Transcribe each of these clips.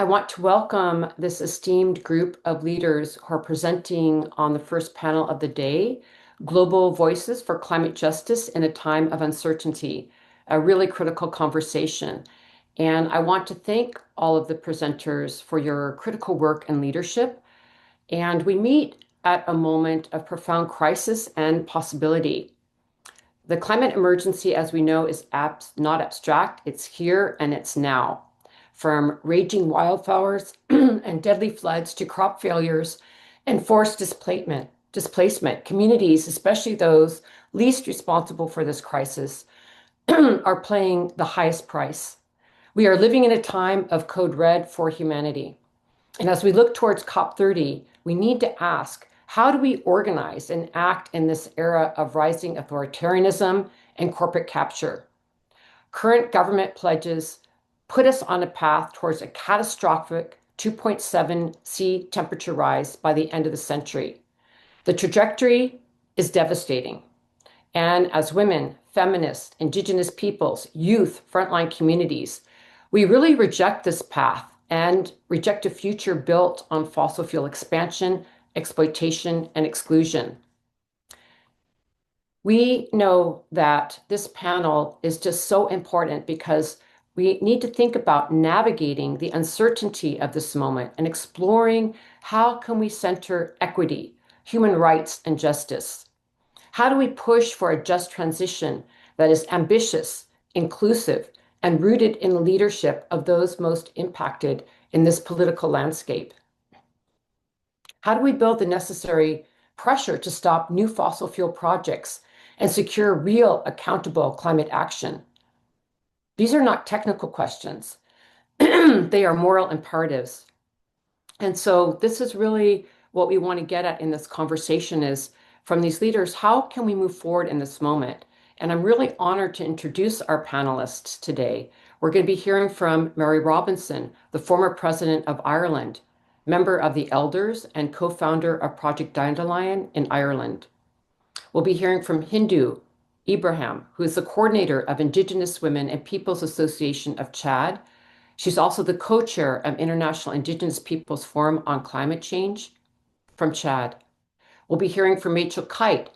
I want to welcome this esteemed group of leaders who are presenting on the first panel of the day, Global Voices for Climate Justice in a Time of Uncertainty, a really critical conversation. And I want to thank all of the presenters for your critical work and leadership. And we meet at a moment of profound crisis and possibility. The climate emergency, as we know, is not abstract. It's here and it's now. From raging wildfires and deadly floods to crop failures and forced displacement, communities, especially those least responsible for this crisis, are paying the highest price. We are living in a time of code red for humanity. And as we look towards COP30, we need to ask, how do we organize and act in this era of rising authoritarianism and corporate capture? Current government pledges put us on a path towards a catastrophic 2.7 C temperature rise by the end of the century. The trajectory is devastating. And as women, feminists, Indigenous peoples, youth, frontline communities, we really reject this path and reject a future built on fossil fuel expansion, exploitation, and exclusion. We know that this panel is just so important because we need to think about navigating the uncertainty of this moment and exploring how can we center equity, human rights, and justice. How do we push for a just transition that is ambitious, inclusive, and rooted in the leadership of those most impacted in this political landscape? How do we build the necessary pressure to stop new fossil fuel projects and secure real, accountable climate action? These are not technical questions. They are moral imperatives. And so this is really what we want to get at in this conversation is from these leaders, how can we move forward in this moment? And I'm really honored to introduce our panelists today. We're going to be hearing from Mary Robinson, the former president of Ireland, member of the Elders and co-founder of Project Dandelion in Ireland. We'll be hearing from Hindou, Ibrahim, who is the coordinator of Indigenous Women and Peoples Association of Chad. She's also the co-chair of International Indigenous Peoples Forum on Climate Change from Chad. We'll be hearing from Kyte,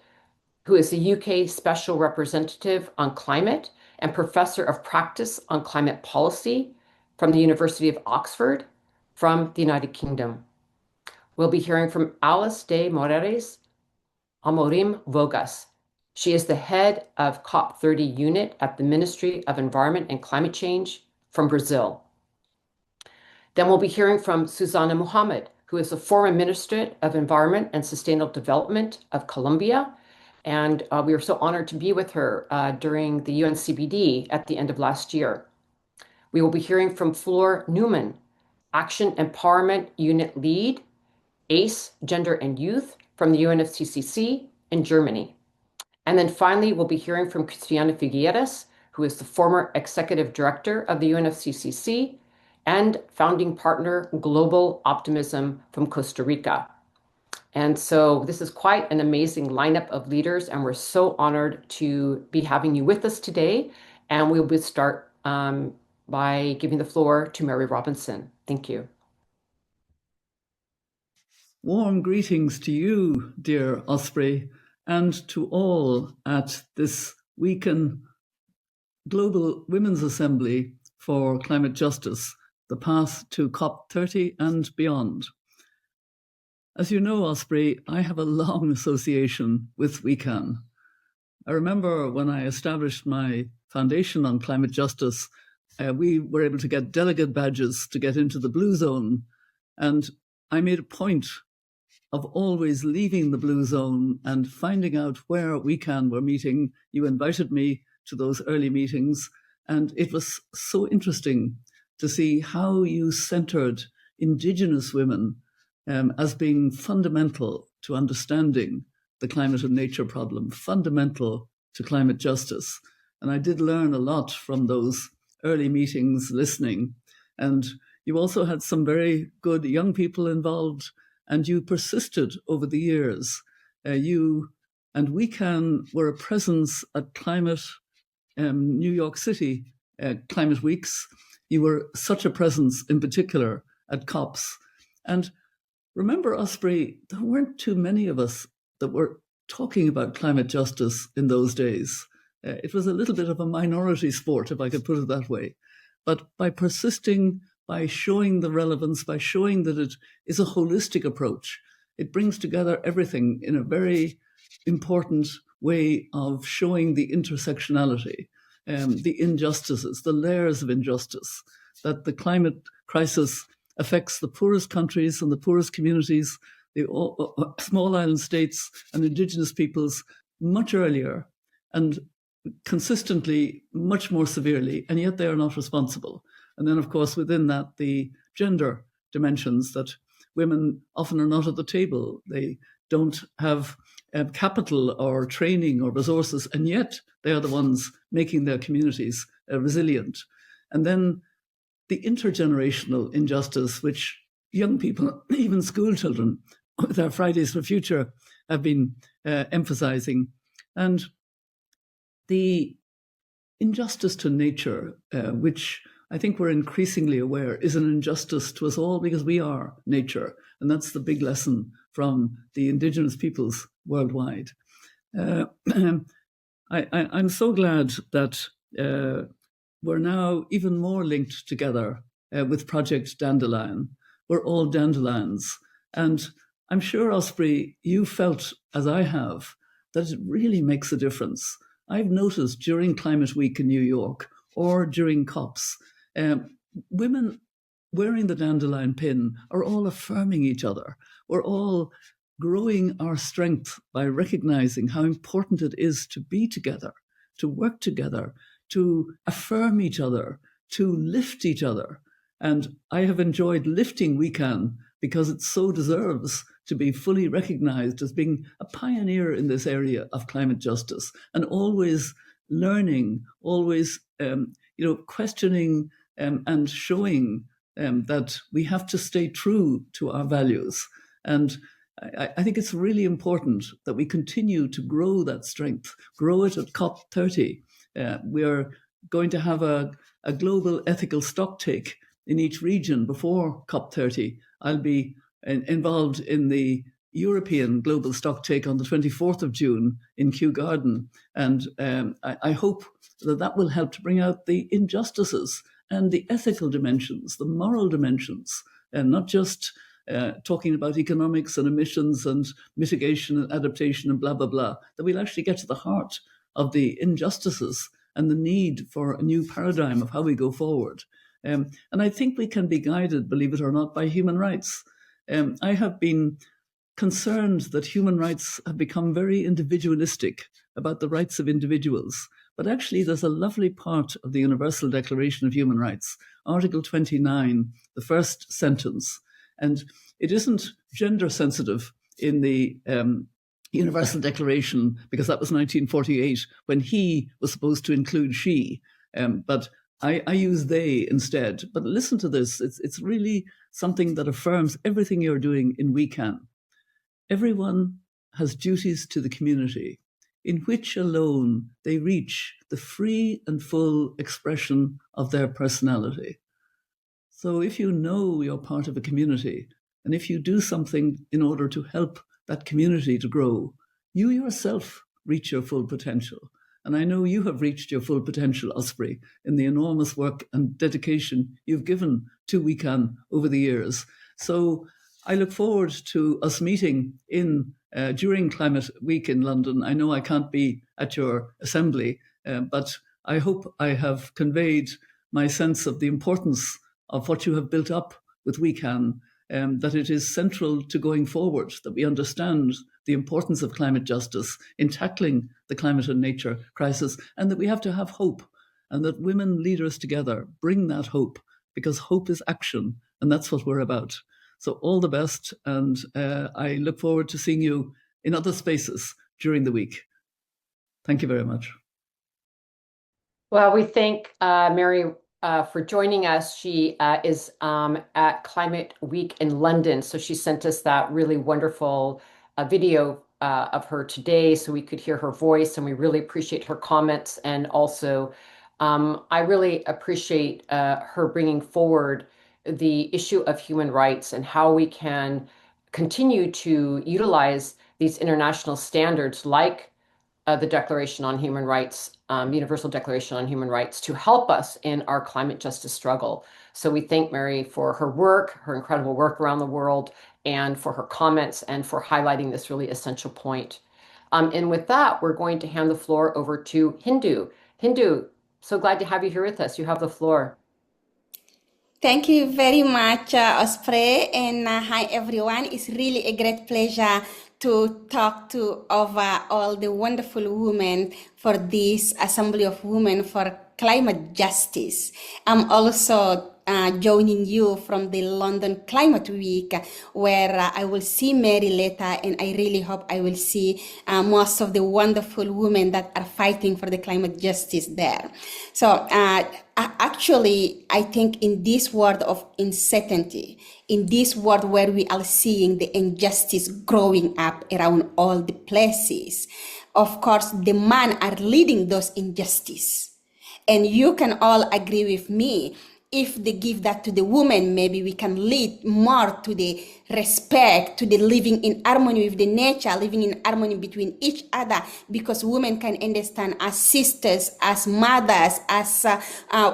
who is the UK Special Representative on Climate and Professor of Practice on Climate Policy from the University of Oxford from the United Kingdom. We'll be hearing from Alice de Moraes, Amorim Vogas. She is the head of COP30 unit at the Ministry of Environment and Climate Change from Brazil. Then we'll be hearing from Susana Muhamad, who is the former Minister of Environment and Sustainable Development of Colombia. And we were so honored to be with her during the UNCBD at the end of last year. We will be hearing from Flor Newman, Action Empowerment Unit Lead, ACE Gender and Youth from the UNFCCC in Germany. And then finally, we'll be hearing from Cristiana Figueres, who is the former Executive Director of the UNFCCC and founding partner Global Optimism from Costa Rica. And so this is quite an amazing lineup of leaders, and we're so honored to be having you with us today. And we'll start by giving the floor to Mary Robinson. Thank you. Warm greetings to you, dear Osprey, and to all at this WECAN Global Women's Assembly for Climate Justice, the path to COP30 and beyond. As you know, Osprey, I have a long association with WECAN. I remember when I established my foundation on climate justice, we were able to get delegate badges to get into the blue zone. And I made a point of always leaving the blue zone and finding out where WECAN were meeting. You invited me to those early meetings, and it was so interesting to see how you centered Indigenous women as being fundamental to understanding the climate and nature problem, fundamental to climate justice. And I did learn a lot from those early meetings, listening. And you also had some very good young people involved, and you persisted over the years. You and WECAN were a presence at Climate New York City Climate Weeks. You were such a presence in particular at COPs. And remember, Osprey, there weren't too many of us that were talking about climate justice in those days. It was a little bit of a minority sport, if I could put it that way. But by persisting, by showing the relevance, by showing that it is a holistic approach, it brings together everything in a very important way of showing the intersectionality, the injustices, the layers of injustice, that the climate crisis affects the poorest countries and the poorest communities, the small island states and indigenous peoples much earlier and consistently much more severely, and yet they are not responsible. And then, of course, within that, the gender dimensions, that women often are not at the table. They don't have capital or training or resources, and yet they are the ones making their communities resilient. And then the intergenerational injustice, which young people, even school children, with our Fridays for Future, have been emphasizing. And the injustice to nature, which I think we're increasingly aware is an injustice to us all because we are nature. And that's the big lesson from the Indigenous peoples worldwide. I'm so glad that we're now even more linked together with Project Dandelion. We're all dandelions. And I'm sure, Osprey, you felt, as I have, that it really makes a difference. I've noticed during Climate Week in New York or during COPs, women wearing the dandelion pin are all affirming each other. We're all growing our strength by recognizing how important it is to be together, to work together, to affirm each other, to lift each other. And I have enjoyed lifting WECAN because it so deserves to be fully recognized as being a pioneer in this area of climate justice, and always learning, always questioning and showing that we have to stay true to our values. And I think it's really important that we continue to grow that strength, grow it at COP30. We are going to have a global ethical stocktake in each region before COP30. I'll be involved in the European Global Stocktake on the 24th of June in Kew Garden. And I hope that that will help to bring out the injustices and the ethical dimensions, the moral dimensions, and not just talking about economics and emissions and mitigation and adaptation and blah, blah, blah, that we'll actually get to the heart of the injustices and the need for a new paradigm of how we go forward. And I think we can be guided, believe it or not, by human rights. I have been concerned that human rights have become very individualistic about the rights of individuals. But actually, there's a lovely part of the Universal Declaration of Human Rights, Article 29, the first sentence. And it isn't gender sensitive in the Universal Declaration, because that was 1948, when he was supposed to include she. But I use they instead. But listen to this. It's really something that affirms everything you're doing in WECAN. Everyone has duties to the community, in which alone they reach the free and full expression of their personality. So if you know you're part of a community, and if you do something in order to help that community to grow, you yourself reach your full potential. And I know you have reached your full potential, Osprey, in the enormous work and dedication you've given to WECAN over the years. So I look forward to us meeting during Climate Week in London. I know I can't be at your assembly, but I hope I have conveyed my sense of the importance of what you have built up with WECAN, that it is central to going forward, that we understand the importance of climate justice in tackling the climate and nature crisis, and that we have to have hope, and that women leaders together bring that hope, because hope is action, and that's what we're about. So all the best, and I look forward to seeing you in other spaces during the week. Thank you very much. Well, we thank Mary for joining us. She is at Climate Week in London, so she sent us that really wonderful video of her today so we could hear her voice, and we really appreciate her comments. And also, I really appreciate her bringing forward the issue of human rights and how we can continue to utilize these international standards like the Declaration on Human Rights, Universal Declaration on Human Rights, to help us in our climate justice struggle. So we thank Mary for her work, her incredible work around the world, and for her comments and for highlighting this really essential point. And with that, we're going to hand the floor over to Hindou. Hindou, so glad to have you here with us. You have the floor. Thank you very much, Osprey, and hi everyone. It's really a great pleasure to talk to over all the wonderful women for this Assembly of Women for Climate Justice. I'm also joining you from the London Climate Week, where I will see Mary later, and I really hope I will see most of the wonderful women that are fighting for the climate justice there. So actually, I think in this world of uncertainty, in this world where we are seeing the injustice growing up around all the places, of course, the men are leading those injustices. And you can all agree with me, if they give that to the woman, maybe we can lead more to the respect, to the living in harmony with the nature, living in harmony between each other, because women can understand as sisters, as mothers, as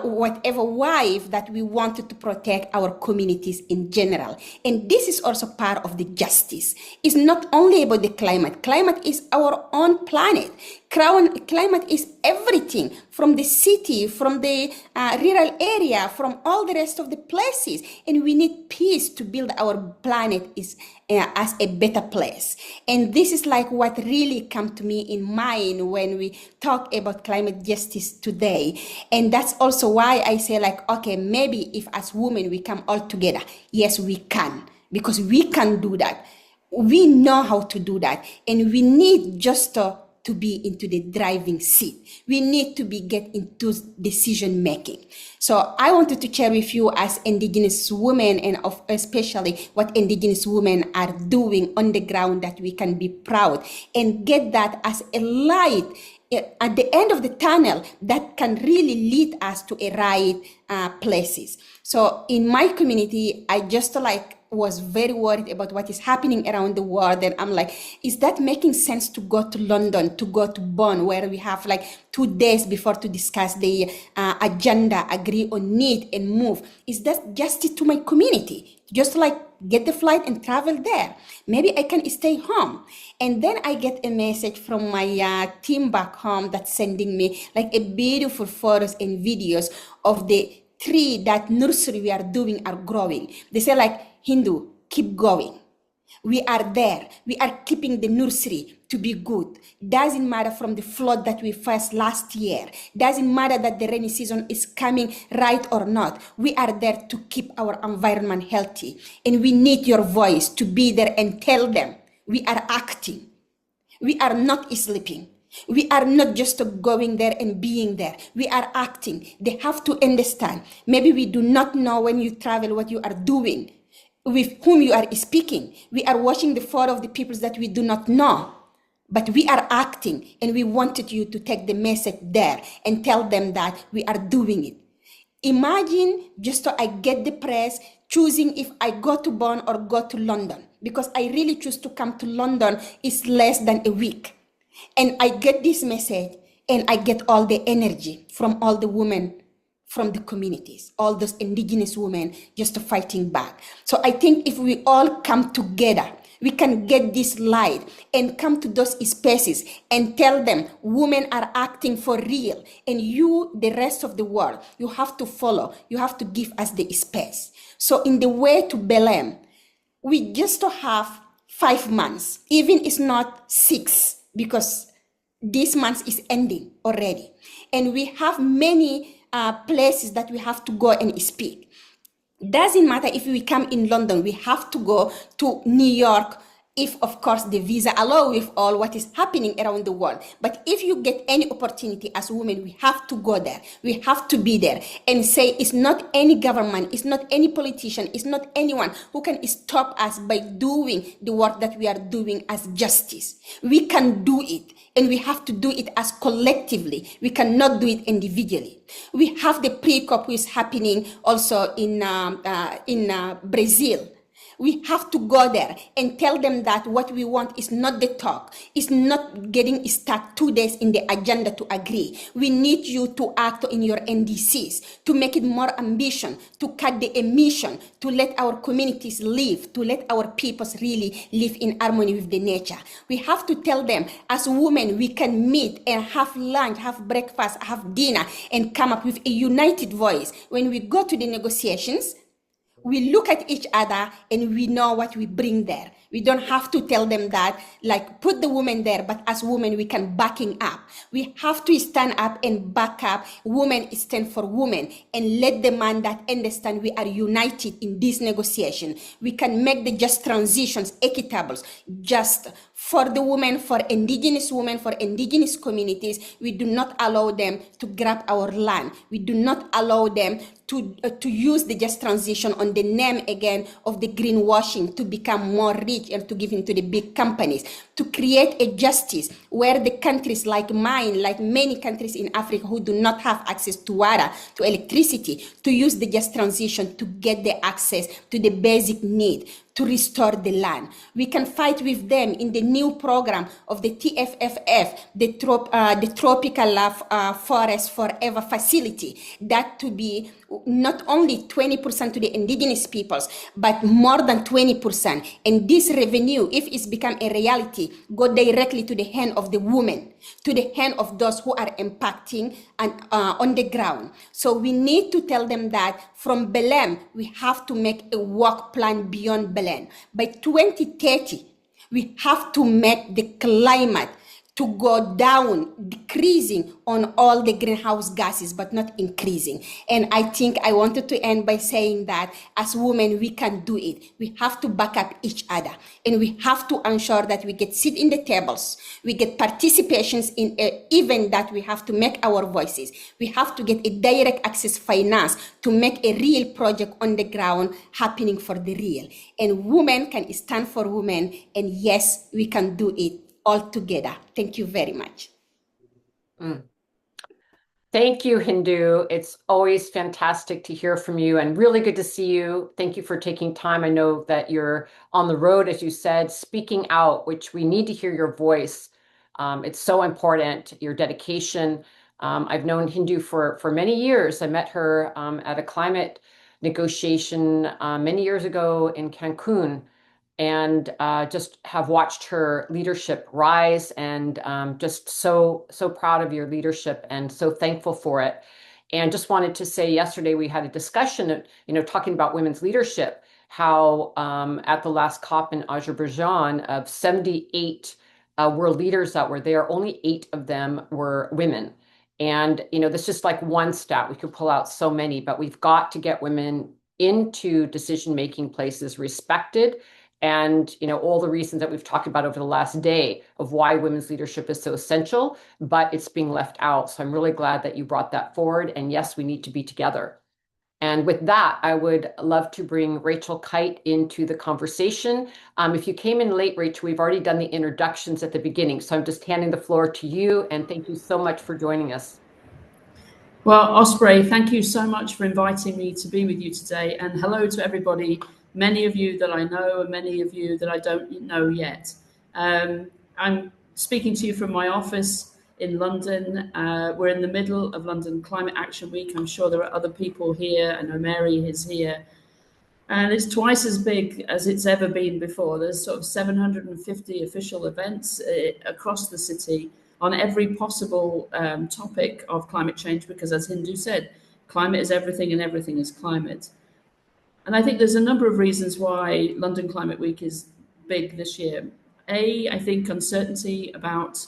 whatever wife, that we wanted to protect our communities in general. And this is also part of the justice. It's not only about the climate. Climate is our own planet. Climate is everything, from the city, from the rural area, from all the rest of the places. And we need peace to build our planet as a better place. And this is like what really come to me in mind when we talk about climate justice today. And that's also why I say, like, okay, maybe if as women we come all together, yes, we can, because we can do that. We know how to do that. And we need just to be into the driving seat. We need to get into decision making. So I wanted to share with you as Indigenous women, and especially what Indigenous women are doing on the ground, that we can be proud and get that as a light at the end of the tunnel that can really lead us to a right places. So in my community, I just was very worried about what is happening around the world. And I'm like, is that making sense to go to London, to go to Bonn, where we have 2 days before to discuss the agenda, agree on need and move? Is that justice to my community? Just get the flight and travel there. Maybe I can stay home. And then I get a message from my team back home that's sending me a beautiful photos and videos of the tree that nursery we are doing are growing. They say Hindou, keep going. We are there. We are keeping the nursery to be good. Doesn't matter from the flood that we faced last year. Doesn't matter that the rainy season is coming right or not. We are there to keep our environment healthy. And we need your voice to be there and tell them we are acting. We are not sleeping. We are not just going there and being there. We are acting. They have to understand. Maybe we do not know when you travel what you are doing, with whom you are speaking. We are watching the photo of the people that we do not know, but we are acting, and we wanted you to take the message there and tell them that we are doing it. Imagine just so I get the press choosing if I go to Bonn or go to London, because I really choose to come to London is less than a week. And I get this message, and I get all the energy from all the women from the communities, all those Indigenous women just fighting back. So I think if we all come together, we can get this light and come to those spaces and tell them women are acting for real. And you, the rest of the world, you have to follow. You have to give us the space. So in the way to Belém, we just have 5 months, even it's not 6, because this month is ending already. And we have many places that we have to go and speak. Doesn't matter if we come in London, we have to go to New York if of course the visa allow with all what is happening around the world. But if you get any opportunity as women, we have to go there, we have to be there and say it's not any government, it's not any politician, it's not anyone who can stop us by doing the work that we are doing as justice. We can do it, and we have to do it as collectively. We cannot do it individually. We have the pre-COP who is happening also in Brazil. We have to go there and tell them that what we want is not the talk. It's not getting stuck 2 days in the agenda to agree. We need you to act in your NDCs, to make it more ambition, to cut the emission, to let our communities live, to let our peoples really live in harmony with the nature. We have to tell them as women, we can meet and have lunch, have breakfast, have dinner, and come up with a united voice. When we go to the negotiations, we look at each other and we know what we bring there. We don't have to tell them that, like, put the women there, but as women, we can backing up. We have to stand up and back up. Women stand for women, and let the man that understand we are united in this negotiation. We can make the just transitions equitable, just for the women, for indigenous women, for indigenous communities. We do not allow them to grab our land. We do not allow them to use the just transition on the name again of the greenwashing to become more rich and to give into the big companies, to create a justice where the countries like mine, like many countries in Africa who do not have access to water, to electricity, to use the just transition to get the access to the basic need, to restore the land. We can fight with them in the new program of the TFFF, the Tropical Forest Forever Facility, that to be not only 20% to the indigenous peoples, but more than 20%. And this revenue, if it's become a reality, go directly to the hand of the women, to the hand of those who are impacting and on the ground. So we need to tell them that from Belém, we have to make a work plan beyond Belém. By 2030, we have to make the climate to go down, decreasing on all the greenhouse gases, but not increasing. And I think I wanted to end by saying that as women, we can do it. We have to back up each other, and we have to ensure that we get sit in the tables, we get participations in an event that we have to make our voices. We have to get a direct access finance to make a real project on the ground happening for the real. And women can stand for women, and yes, we can do it all together. Thank you very much. Thank you, Hindou. It's always fantastic to hear from you and really good to see you. Thank you for taking time. I know that you're on the road, as you said, speaking out, which we need to hear your voice. It's so important, your dedication. I've known Hindou for many years. I met her at a climate negotiation many years ago in Cancun, and just have watched her leadership rise, and just so proud of your leadership and so thankful for it. And just wanted to say, yesterday we had a discussion, talking about women's leadership, how at the last COP in Azerbaijan, of 78 world leaders that were there, only 8 of them were women. And, that's just like one stat. We could pull out so many, but we've got to get women into decision-making places respected. And, all the reasons that we've talked about over the last day of why women's leadership is so essential, but it's being left out. So I'm really glad that you brought that forward. And yes, we need to be together. And with that, I would love to bring Rachel Kyte into the conversation. If you came in late, Rachel, we've already done the introductions at the beginning. So I'm just handing the floor to you. And thank you so much for joining us. Well, Osprey, thank you so much for inviting me to be with you today. And hello to everybody, many of you that I know and many of you that I don't know yet. I'm speaking to you from my office in London. We're in the middle of London Climate Action Week. I'm sure there are other people here. I know Mary is here. And it's twice as big as it's ever been before. There's sort of 750 official events across the city on every possible topic of climate change, because as Hindou said, climate is everything and everything is climate. And I think there's a number of reasons why London Climate Week is big this year. I think uncertainty about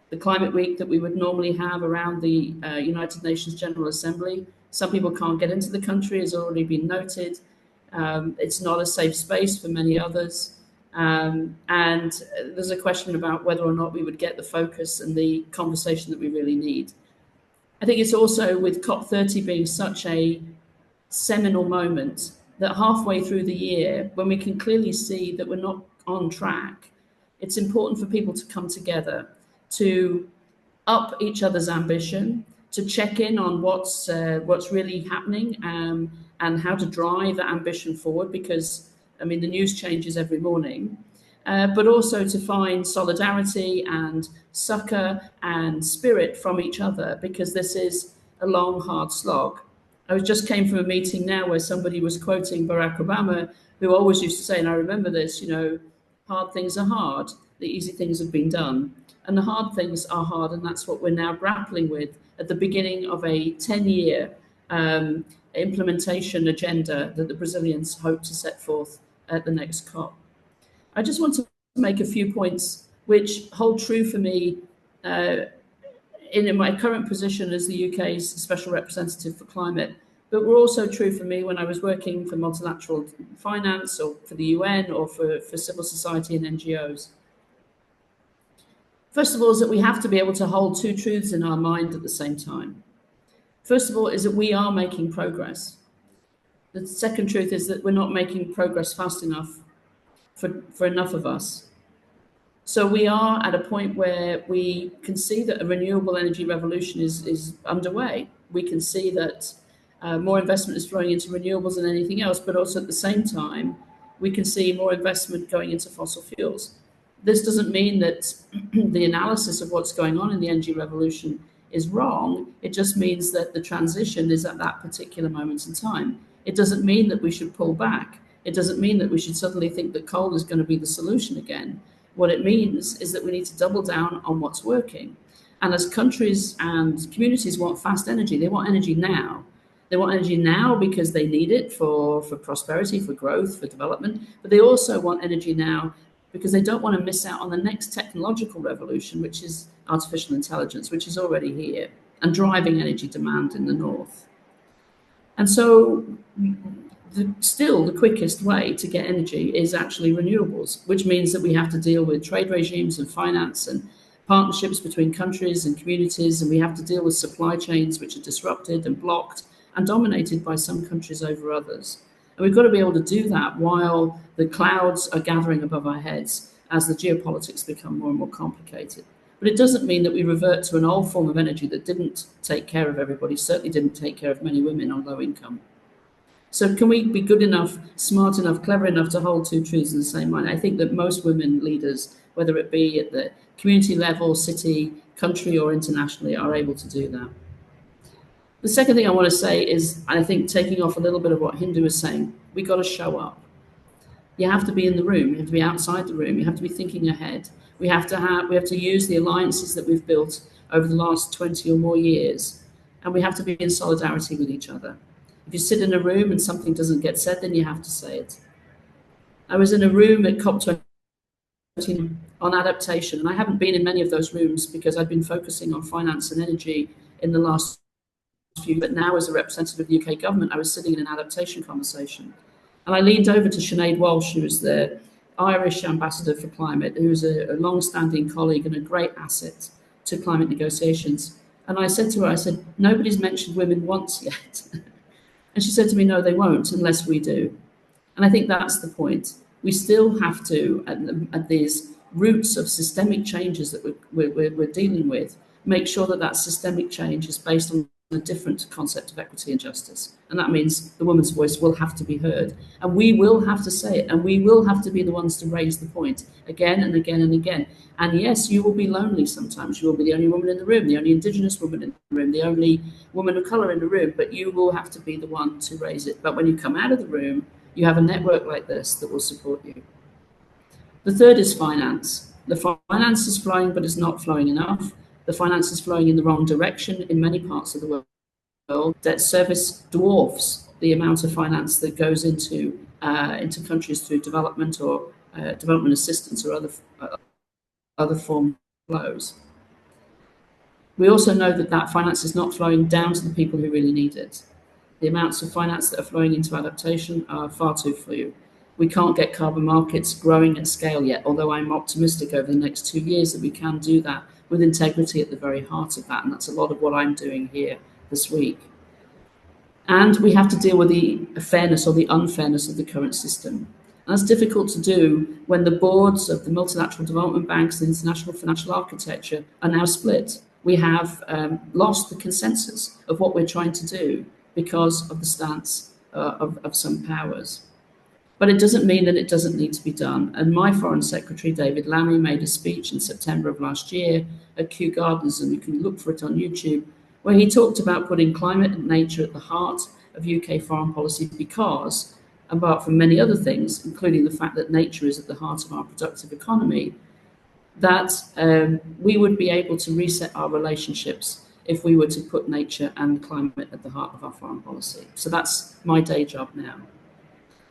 the climate week that we would normally have around the United Nations General Assembly. Some people can't get into the country, has already been noted. It's not a safe space for many others. And there's a question about whether or not we would get the focus and the conversation that we really need. I think it's also with COP30 being such a seminal moment that halfway through the year, when we can clearly see that we're not on track, it's important for people to come together, to up each other's ambition, to check in on what's really happening, and how to drive that ambition forward, because I mean the news changes every morning, but also to find solidarity and succor and spirit from each other, because this is a long, hard slog. I just came from a meeting now where somebody was quoting Barack Obama, who always used to say, and I remember this, you know, hard things are hard, the easy things have been done. And the hard things are hard, and that's what we're now grappling with at the beginning of a 10-year implementation agenda that the Brazilians hope to set forth at the next COP. I just want to make a few points which hold true for me in my current position as the UK's Special Representative for Climate, but were also true for me when I was working for multilateral finance or for the UN or for civil society and NGOs. First of all, is that we have to be able to hold two truths in our mind at the same time. First of all, is that we are making progress. The second truth is that we're not making progress fast enough for enough of us. So we are at a point where we can see that a renewable energy revolution is underway. We can see that more investment is flowing into renewables than anything else, but also at the same time, we can see more investment going into fossil fuels. This doesn't mean that the analysis of what's going on in the energy revolution is wrong. It just means that the transition is at that particular moment in time. It doesn't mean that we should pull back. It doesn't mean that we should suddenly think that coal is going to be the solution again. What it means is that we need to double down on what's working. And as countries and communities want fast energy, they want energy now. They want energy now because they need it for prosperity, for growth, for development. But they also want energy now because they don't want to miss out on the next technological revolution, which is artificial intelligence, which is already here and driving energy demand in the north. And so still the quickest way to get energy is actually renewables, which means that we have to deal with trade regimes and finance and partnerships between countries and communities, and we have to deal with supply chains which are disrupted and blocked and dominated by some countries over others. And we've got to be able to do that while the clouds are gathering above our heads as the geopolitics become more and more complicated. But it doesn't mean that we revert to an old form of energy that didn't take care of everybody, certainly didn't take care of many women on low income. So can we be good enough, smart enough, clever enough to hold two truths in the same mind? I think that most women leaders, whether it be at the community level, city, country, or internationally, are able to do that. The second thing I want to say is, I think taking off a little bit of what Hindou is saying, we got to show up. You have to be in the room. You have to be outside the room. You have to be thinking ahead. We have to use the alliances that we've built over the last 20 or more years, and we have to be in solidarity with each other. If you sit in a room and something doesn't get said, then you have to say it. I was in a room at COP20 on adaptation, and I haven't been in many of those rooms because I've been focusing on finance and energy in the last few, but now as a representative of the UK government, I was sitting in an adaptation conversation. And I leaned over to Sinead Walsh, who is the Irish ambassador for climate, who's a long-standing colleague and a great asset to climate negotiations. And I said to her, I said, nobody's mentioned women once yet. And she said to me, no, they won't unless we do. And I think that's the point. We still have to, at these roots of systemic changes that we're dealing with, make sure that that systemic change is based on a different concept of equity and justice. And that means the woman's voice will have to be heard. And we will have to say it. And we will have to be the ones to raise the point again and again and again. And yes, you will be lonely sometimes. You will be the only woman in the room, the only Indigenous woman in the room, the only woman of colour in the room, but you will have to be the one to raise it. But when you come out of the room, you have a network like this that will support you. The third is finance. The finance is flowing, but it's not flowing enough. The finance is flowing in the wrong direction in many parts of the world. Debt service dwarfs the amount of finance that goes into countries through development or development assistance or other form flows. We also know that finance is not flowing down to the people who really need it. The amounts of finance that are flowing into adaptation are far too few. We can't get carbon markets growing at scale yet, although I'm optimistic over the next 2 years that we can do that with integrity at the very heart of that. And that's a lot of what I'm doing here this week. And we have to deal with the fairness or the unfairness of the current system. And that's difficult to do when the boards of the multilateral development banks, the international financial architecture are now split. We have lost the consensus of what we're trying to do because of the stance of some powers. But it doesn't mean that it doesn't need to be done. And my Foreign Secretary, David Lammy, made a speech in September of last year at Kew Gardens, and you can look for it on YouTube, where he talked about putting climate and nature at the heart of UK foreign policy because, apart from many other things, including the fact that nature is at the heart of our productive economy, that we would be able to reset our relationships if we were to put nature and climate at the heart of our foreign policy. So that's my day job now.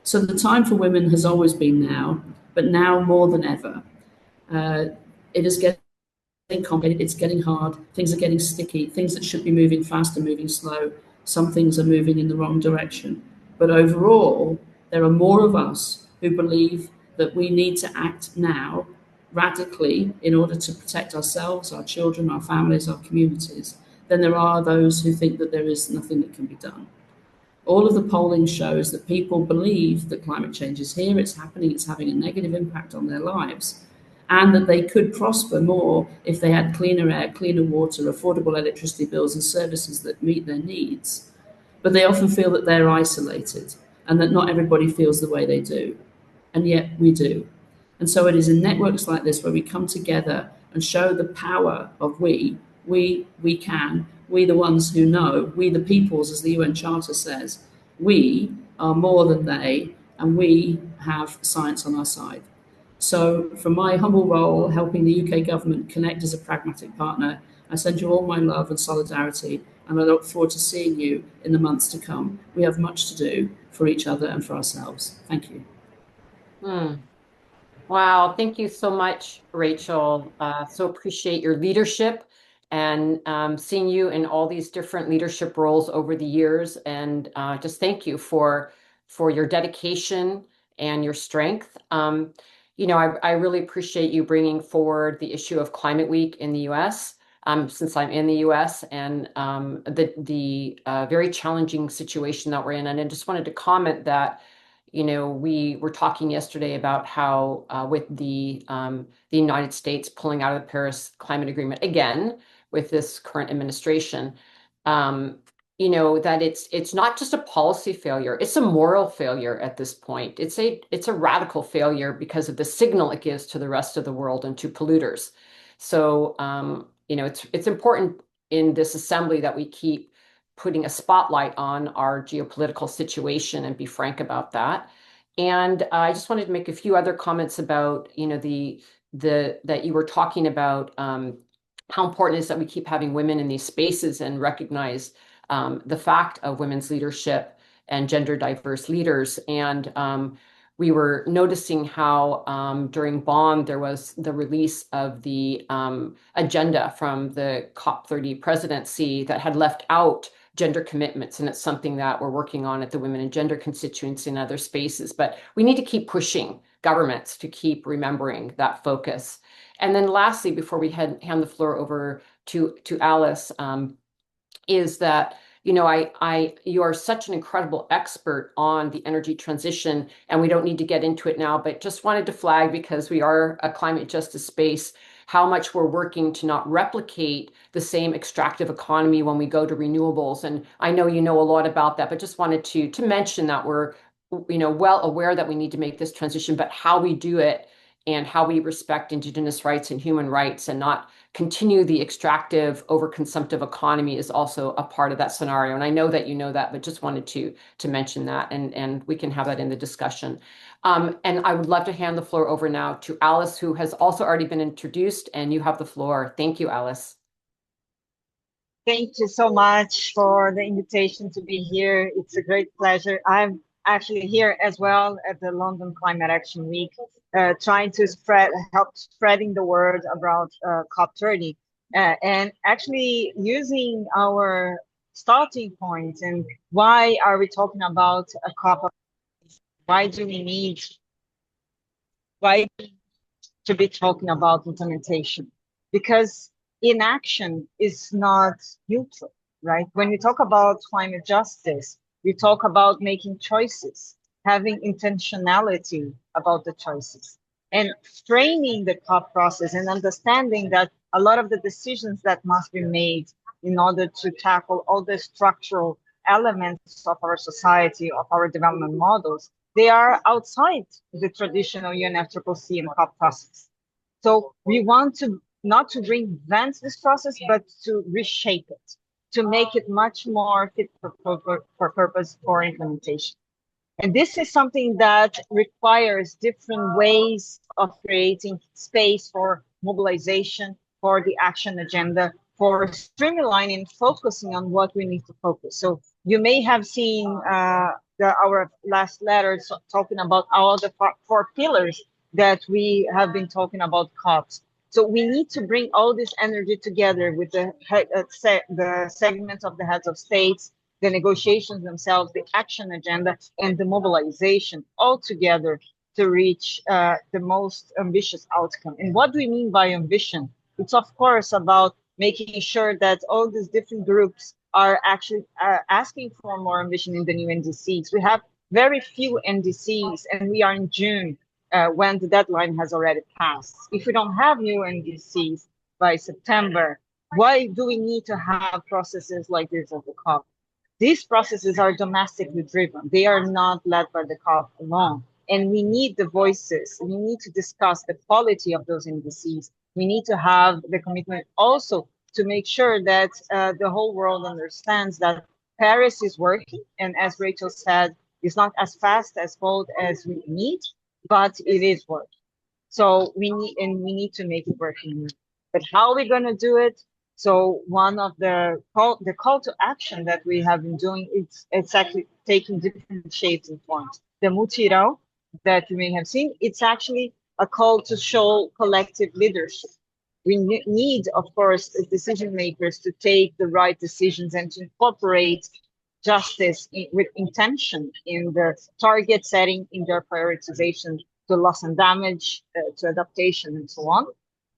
So the time for women has always been now, but now more than ever. It is getting complicated, it's getting hard, things are getting sticky, things that should be moving fast are moving slow, some things are moving in the wrong direction. But overall, there are more of us who believe that we need to act now radically in order to protect ourselves, our children, our families, our communities, than there are those who think that there is nothing that can be done. All of the polling shows that people believe that climate change is here, it's happening, it's having a negative impact on their lives, and that they could prosper more if they had cleaner air, cleaner water, affordable electricity bills and services that meet their needs. But they often feel that they're isolated and that not everybody feels the way they do. And yet we do. And so it is in networks like this where we come together and show the power of we can, we the ones who know, we the peoples, as the UN Charter says, we are more than they, and we have science on our side. So from my humble role, helping the UK government connect as a pragmatic partner, I send you all my love and solidarity, and I look forward to seeing you in the months to come. We have much to do for each other and for ourselves. Thank you. Wow, thank you so much, Rachel. So appreciate your leadership and seeing you in all these different leadership roles over the years. And just thank you for your dedication and your strength. I really appreciate you bringing forward the issue of Climate Week in the U.S. Since I'm in the U.S. and the very challenging situation that we're in. And I just wanted to comment that we were talking yesterday about how with the United States pulling out of the Paris Climate Agreement again with this current administration, that it's not just a policy failure, it's a moral failure at this point. It's a radical failure because of the signal it gives to the rest of the world and to polluters. So it's important in this assembly that we keep putting a spotlight on our geopolitical situation and be frank about that. And I just wanted to make a few other comments about, that you were talking about how important it is that we keep having women in these spaces and recognize the fact of women's leadership and gender diverse leaders. And we were noticing how during Bonn, there was the release of the agenda from the COP30 presidency that had left out gender commitments. And it's something that we're working on at the Women and Gender Constituency and other spaces. But we need to keep pushing governments to keep remembering that focus. And then lastly, before we hand the floor over to Alice, is that you are such an incredible expert on the energy transition, and we don't need to get into it now, but just wanted to flag, because we are a climate justice space, how much we're working to not replicate the same extractive economy when we go to renewables. And I know you know a lot about that, but just wanted to mention that we're well aware that we need to make this transition, but how we do it and how we respect Indigenous rights and human rights and not continue the extractive, overconsumptive economy is also a part of that scenario. And I know that you know that, but just wanted to mention that, and we can have that in the discussion. And I would love to hand the floor over now to Alice, who has also already been introduced, and you have the floor. Thank you, Alice. Thank you so much for the invitation to be here. It's a great pleasure. I'm actually here as well at the London Climate Action Week, trying to help spreading the word about COP30, and actually using our starting point and why are we talking about a COP Why do we need, why to be talking about implementation? Because inaction is not neutral, right? When we talk about climate justice, we talk about making choices, having intentionality about the choices, and framing the COP process and understanding that a lot of the decisions that must be made in order to tackle all the structural elements of our society, of our development models, they are outside the traditional UNFCCC and COP process. So we want to not to reinvent this process, but to reshape it, to make it much more fit for purpose for implementation. And this is something that requires different ways of creating space for mobilization, for the action agenda, for streamlining, focusing on what we need to focus. So you may have seen our last letter talking about all the four pillars that we have been talking about COPs. So we need to bring all this energy together with the segments of the heads of states, the negotiations themselves, the action agenda, and the mobilization all together to reach the most ambitious outcome. And what do we mean by ambition? It's of course about making sure that all these different groups are actually asking for more ambition in the new NDCs. We have very few NDCs, and we are in June when the deadline has already passed. If we don't have new NDCs by September, why do we need to have processes like this at the COP? These processes are domestically driven. They are not led by the COP alone. And we need the voices. We need to discuss the quality of those indices. We need to have the commitment also to make sure that the whole world understands that Paris is working. And as Rachel said, it's not as fast as bold as we need, but it is working. So we need to make it working. But how are we going to do it? So one of the call to action that we have been doing, it's actually taking different shapes and forms. The mutirão that you may have seen, it's actually a call to show collective leadership. We need, of course, decision makers to take the right decisions and to incorporate justice with intention in the target setting, in their prioritization to loss and damage, to adaptation and so on.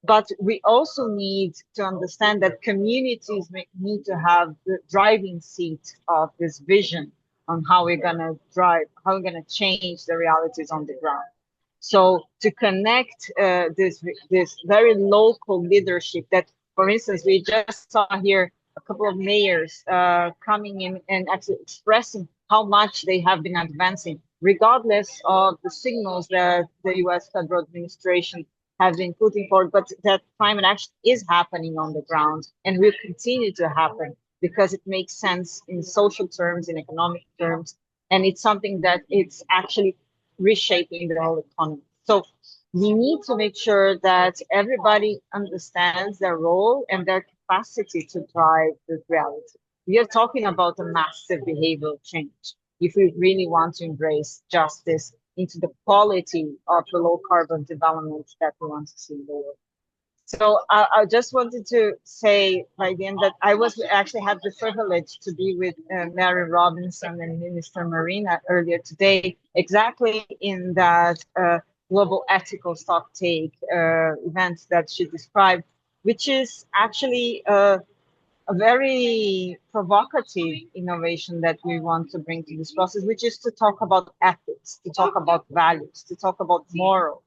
But we also need to understand that communities need to have the driving seat of this vision on how we're going to drive, how we're going to change the realities on the ground. So to connect this very local leadership that, for instance, we just saw here a couple of mayors coming in and actually expressing how much they have been advancing, regardless of the signals that the US federal administration have been putting forward, but that climate action is happening on the ground and will continue to happen because it makes sense in social terms, in economic terms, and it's something that it's actually reshaping the whole economy. So we need to make sure that everybody understands their role and their capacity to drive this reality. We are talking about a massive behavioral change if we really want to embrace justice into the quality of the low carbon development that we want to see in the world. So I just wanted to say by the end that I actually had the privilege to be with Mary Robinson and Minister Marina earlier today, exactly in that global ethical stocktake event that she described, which is actually a very provocative innovation that we want to bring to this process, which is to talk about ethics, to talk about values, to talk about moral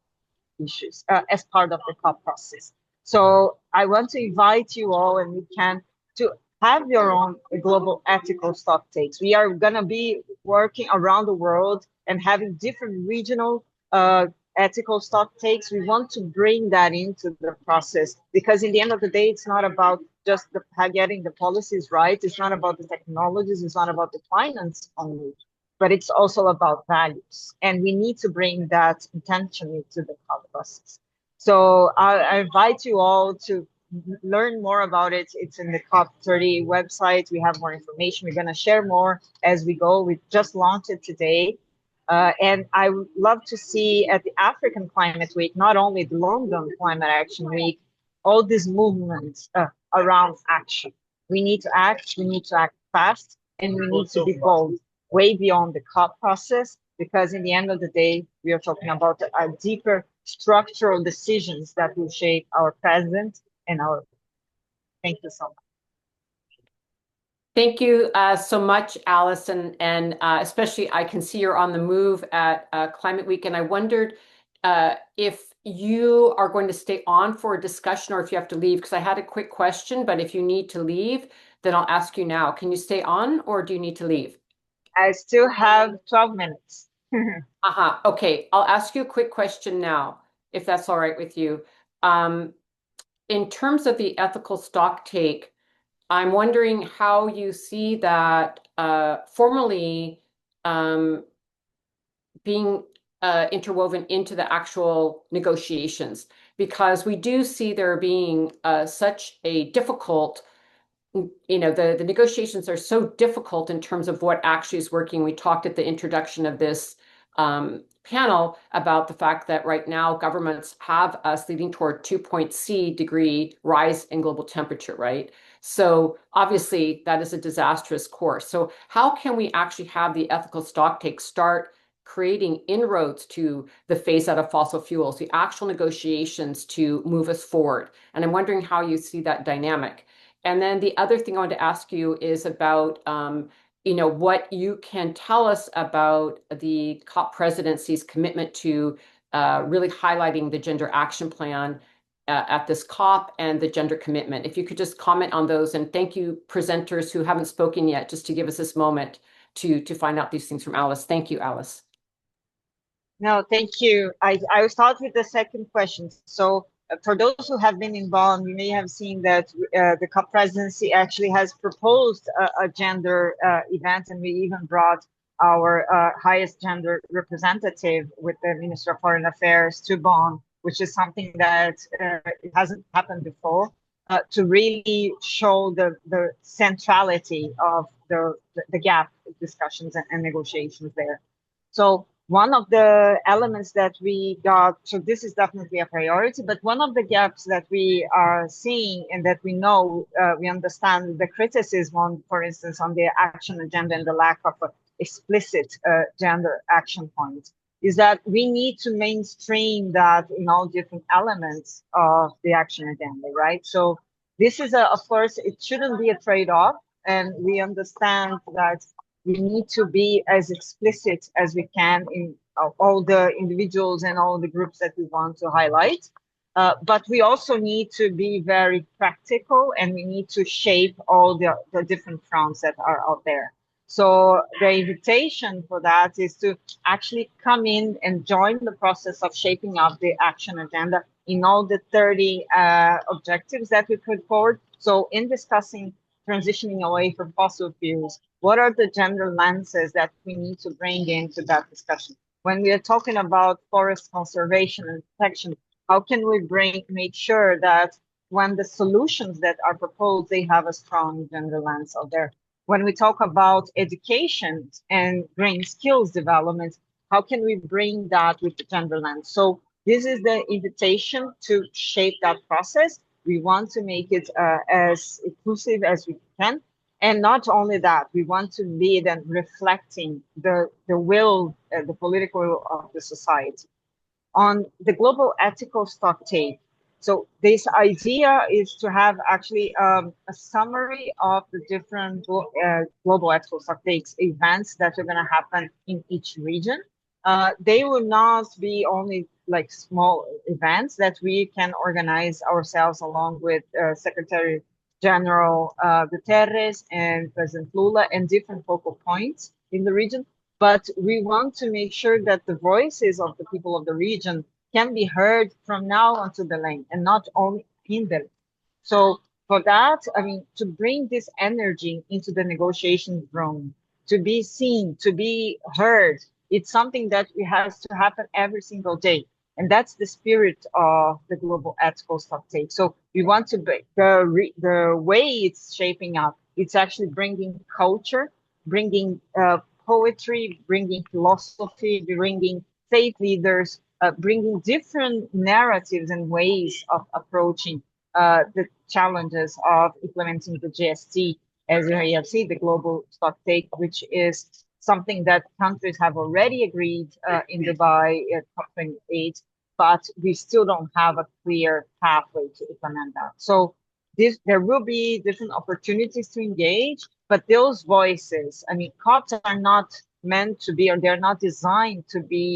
issues as part of the COP process. So I want to invite you all, and we can, to have your own global ethical stocktakes. We are going to be working around the world and having different regional ethical stocktakes. We want to bring that into the process because in the end of the day, it's not about just getting the policies right. It's not about the technologies. It's not about the finance only, but it's also about values. And we need to bring that intentionally to the COP process. So I invite you all to learn more about it. It's in the COP30 website. We have more information. We're going to share more as we go. We just launched it today. And I would love to see at the African Climate Week, not only the London Climate Action Week, all these movements around action. We need to act fast, and we need to be bold, way beyond the COP process, because in the end of the day, we are talking about a deeper structural decisions that will shape our present and our. Thank you so much. Thank you so much, Alice, and especially I can see you're on the move at Climate Week, and I wondered if you are going to stay on for a discussion or if you have to leave, because I had a quick question, but if you need to leave, then I'll ask you now. Can you stay on or do you need to leave? I still have 12 minutes. Okay, I'll ask you a quick question now, if that's all right with you. In terms of the ethical stock take, I'm wondering how you see that formally being interwoven into the actual negotiations, because we do see there being such a difficult, the negotiations are so difficult in terms of what actually is working. We talked at the introduction of this panel about the fact that right now governments have us leading toward 2.C degree rise in global temperature, right? So obviously that is a disastrous course. So how can we actually have the ethical stocktake start creating inroads to the phase out of fossil fuels, the actual negotiations to move us forward? And I'm wondering how you see that dynamic. And then the other thing I want to ask you is about what you can tell us about the COP presidency's commitment to really highlighting the gender action plan at this COP and the gender commitment. If you could just comment on those, and thank you presenters who haven't spoken yet, just to give us this moment to find out these things from Alice. Thank you, Alice. No, thank you. I will start with the second question. So for those who have been involved, you may have seen that the COP presidency actually has proposed a gender event, and we even brought our highest gender representative with the Minister of Foreign Affairs to Bonn, which is something that it hasn't happened before, to really show the centrality of the gap discussions and negotiations there. So one of the elements that we got, so this is definitely a priority, but one of the gaps that we are seeing and that we know, we understand the criticism on, for instance, on the action agenda and the lack of explicit gender action points, is that we need to mainstream that in all different elements of the action agenda, right? So this is, of course, it shouldn't be a trade-off, and we understand that we need to be as explicit as we can in all the individuals and all the groups that we want to highlight. But we also need to be very practical, and we need to shape all the different fronts that are out there. So the invitation for that is to actually come in and join the process of shaping up the action agenda in all the 30 objectives that we put forward. So in discussing transitioning away from fossil fuels, what are the gender lenses that we need to bring into that discussion? When we are talking about forest conservation and protection, how can we make sure that when the solutions that are proposed, they have a strong gender lens out there? When we talk about education and green skills development, how can we bring that with the gender lens? So this is the invitation to shape that process. We want to make it as inclusive as we can. And not only that, we want to lead and reflecting the will, the political will of the society. On the global ethical stocktake, so this idea is to have actually a summary of the different global ethical stocktakes events that are going to happen in each region. They will not be only like small events that we can organize ourselves along with Secretary General Guterres and President Lula and different focal points in the region. But we want to make sure that the voices of the people of the region can be heard from now until the lane and not only in the lane. So for that, I mean, to bring this energy into the negotiation room, to be seen, to be heard, it's something that has to happen every single day. And that's the spirit of the global ethical stocktake. So we want to break the way it's shaping up. It's actually bringing culture, bringing poetry, bringing philosophy, bringing faith leaders, bringing different narratives and ways of approaching the challenges of implementing the GST, as you have seen, the global stocktake, which is something that countries have already agreed in Dubai at COP28, but we still don't have a clear pathway to implement that. So there will be different opportunities to engage, but those voices, I mean, COPs are not meant to be, or they're not designed to be,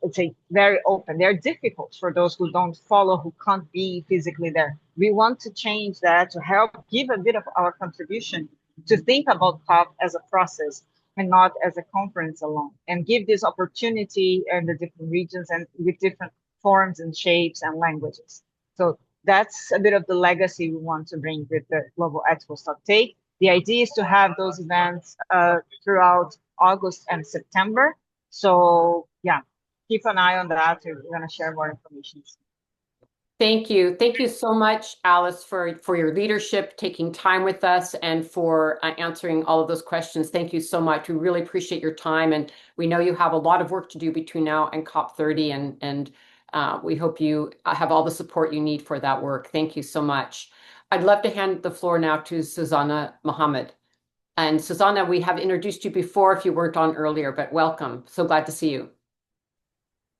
let's say, very open. They're difficult for those who don't follow, who can't be physically there. We want to change that to help give a bit of our contribution to think about COP as a process and not as a conference alone, and give this opportunity in the different regions and with different forms and shapes and languages. So that's a bit of the legacy we want to bring with the Global Expo Stocktake. The idea is to have those events throughout August and September. So yeah, keep an eye on that. We're going to share more information. Thank you. Thank you so much, Alice, for your leadership, taking time with us, and for answering all of those questions. Thank you so much. We really appreciate your time, and we know you have a lot of work to do between now and COP30, and we hope you have all the support you need for that work. Thank you so much. I'd love to hand the floor now to Susana Muhamad. And Susana, we have introduced you before if you weren't on earlier, but welcome. So glad to see you.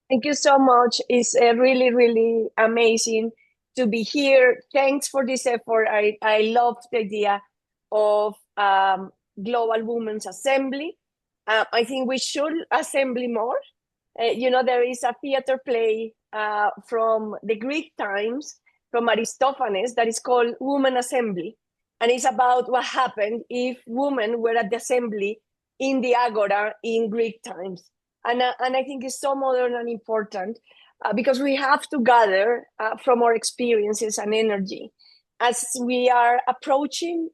Thank you so much. It's really, really amazing to be here. Thanks for this effort. I love the idea of Global Women's Assembly. I think we should assemble more. There is a theater play from the Greek times, from Aristophanes, that is called Women Assembly. And it's about what happened if women were at the assembly in the agora in Greek times. And I think it's so modern and important because we have to gather from our experiences and energy as we are approaching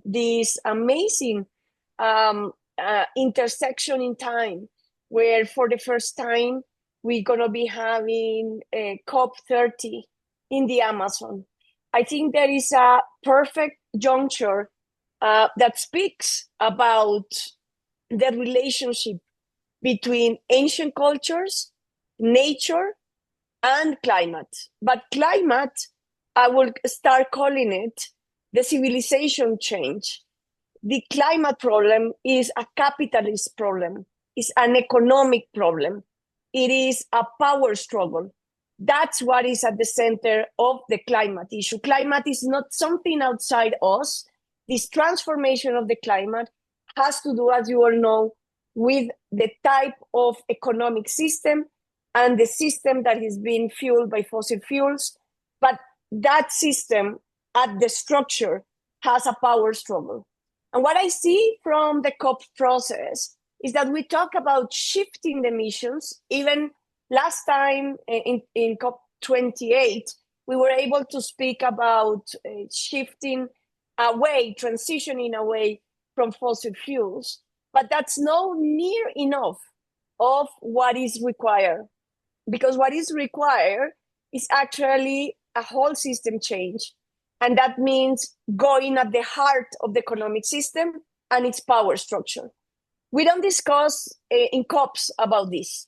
this amazing intersection in time, where for the first time we're going to be having a COP30 in the Amazon. I think there is a perfect juncture that speaks about the relationship between ancient cultures, nature, and climate. But climate, I will start calling it the civilization change. The climate problem is a capitalist problem. It's an economic problem. It is a power struggle. That's what is at the center of the climate issue. Climate is not something outside us. This transformation of the climate has to do, as you all know, with the type of economic system and the system that is being fueled by fossil fuels. But that system at the structure has a power struggle. And what I see from the COP process is that we talk about shifting the emissions. Even last time in COP28, we were able to speak about shifting away, transitioning away from fossil fuels. But that's not near enough of what is required, because what is required is actually a whole system change. And that means going at the heart of the economic system and its power structure. We don't discuss in COPs about this.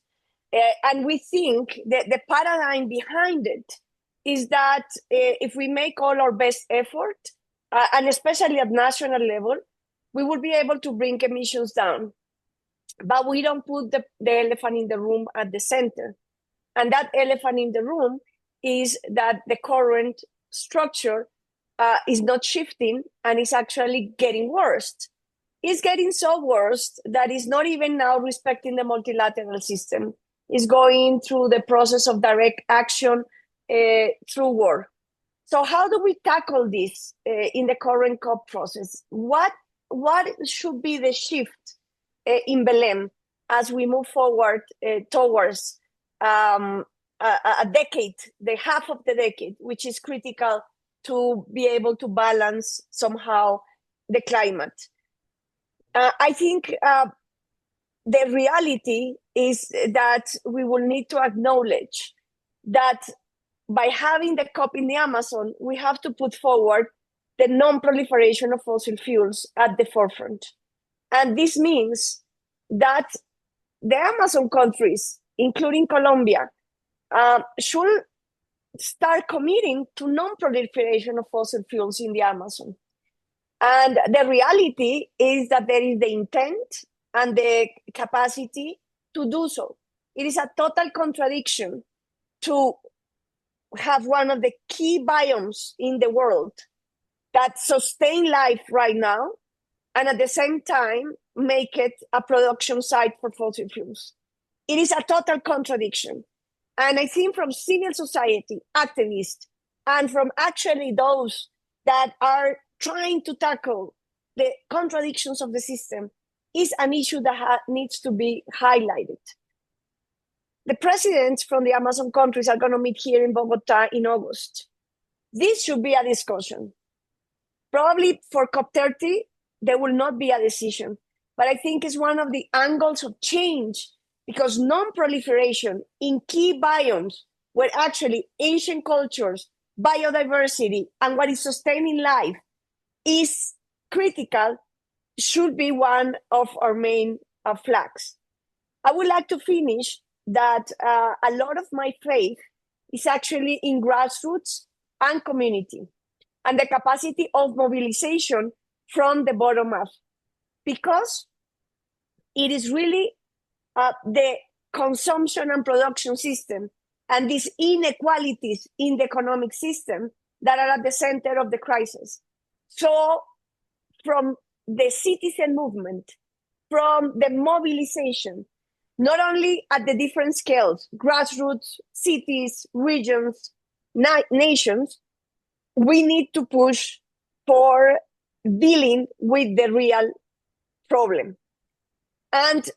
And we think that the paradigm behind it is that if we make all our best effort, and especially at national level, we will be able to bring emissions down. But we don't put the elephant in the room at the center. And that elephant in the room is that the current structure is not shifting and is actually getting worse. It's getting so worse that it's not even now respecting the multilateral system. It's going through the process of direct action through war. So how do we tackle this in the current COP process? What should be the shift in Belém as we move forward towards a decade, the half of the decade, which is critical to be able to balance somehow the climate? I think the reality is that we will need to acknowledge that by having the COP in the Amazon, we have to put forward the non-proliferation of fossil fuels at the forefront. And this means that the Amazon countries, including Colombia, should start committing to non-proliferation of fossil fuels in the Amazon. And the reality is that there is the intent, and the capacity to do so. It is a total contradiction to have one of the key biomes in the world that sustain life right now, and at the same time make it a production site for fossil fuels. It is a total contradiction. And I think from civil society, activists, and from actually those that are trying to tackle the contradictions of the system is an issue that needs to be highlighted. The presidents from the Amazon countries are going to meet here in Bogota in August. This should be a discussion. Probably for COP30, there will not be a decision, but I think it's one of the angles of change, because non-proliferation in key biomes where actually ancient cultures, biodiversity, and what is sustaining life is critical should be one of our main flags. I would like to finish that a lot of my faith is actually in grassroots and community, and the capacity of mobilization from the bottom up, because it is really the consumption and production system and these inequalities in the economic system that are at the center of the crisis. So from the citizen movement, from the mobilization, not only at the different scales, grassroots, cities, regions, nations, we need to push for dealing with the real problem. And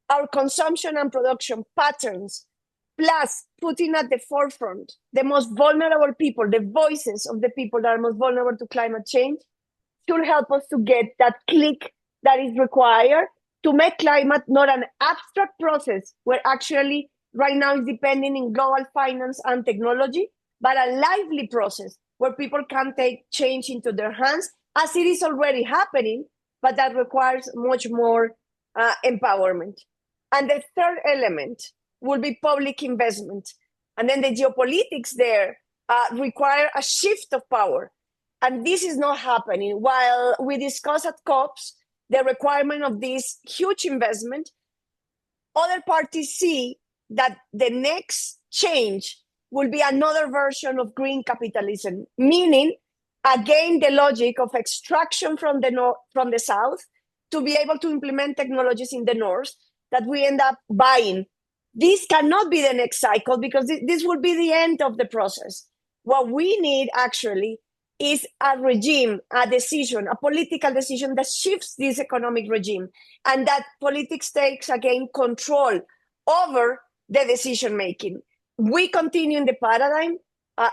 our consumption and production patterns, plus putting at the forefront the most vulnerable people, the voices of the people that are most vulnerable to climate change, should help us to get that click that is required to make climate not an abstract process where actually right now is depending in global finance and technology, but a lively process where people can take change into their hands, as it is already happening, but that requires much more empowerment. And the third element will be public investment. And then the geopolitics there require a shift of power. And this is not happening. While we discuss at COPs the requirement of this huge investment, other parties see that the next change will be another version of green capitalism, meaning, again, the logic of extraction from the south to be able to implement technologies in the north that we end up buying. This cannot be the next cycle, because this will be the end of the process. What we need actually is a regime, a decision, a political decision that shifts this economic regime, and that politics takes, again, control over the decision making. We continue in the paradigm,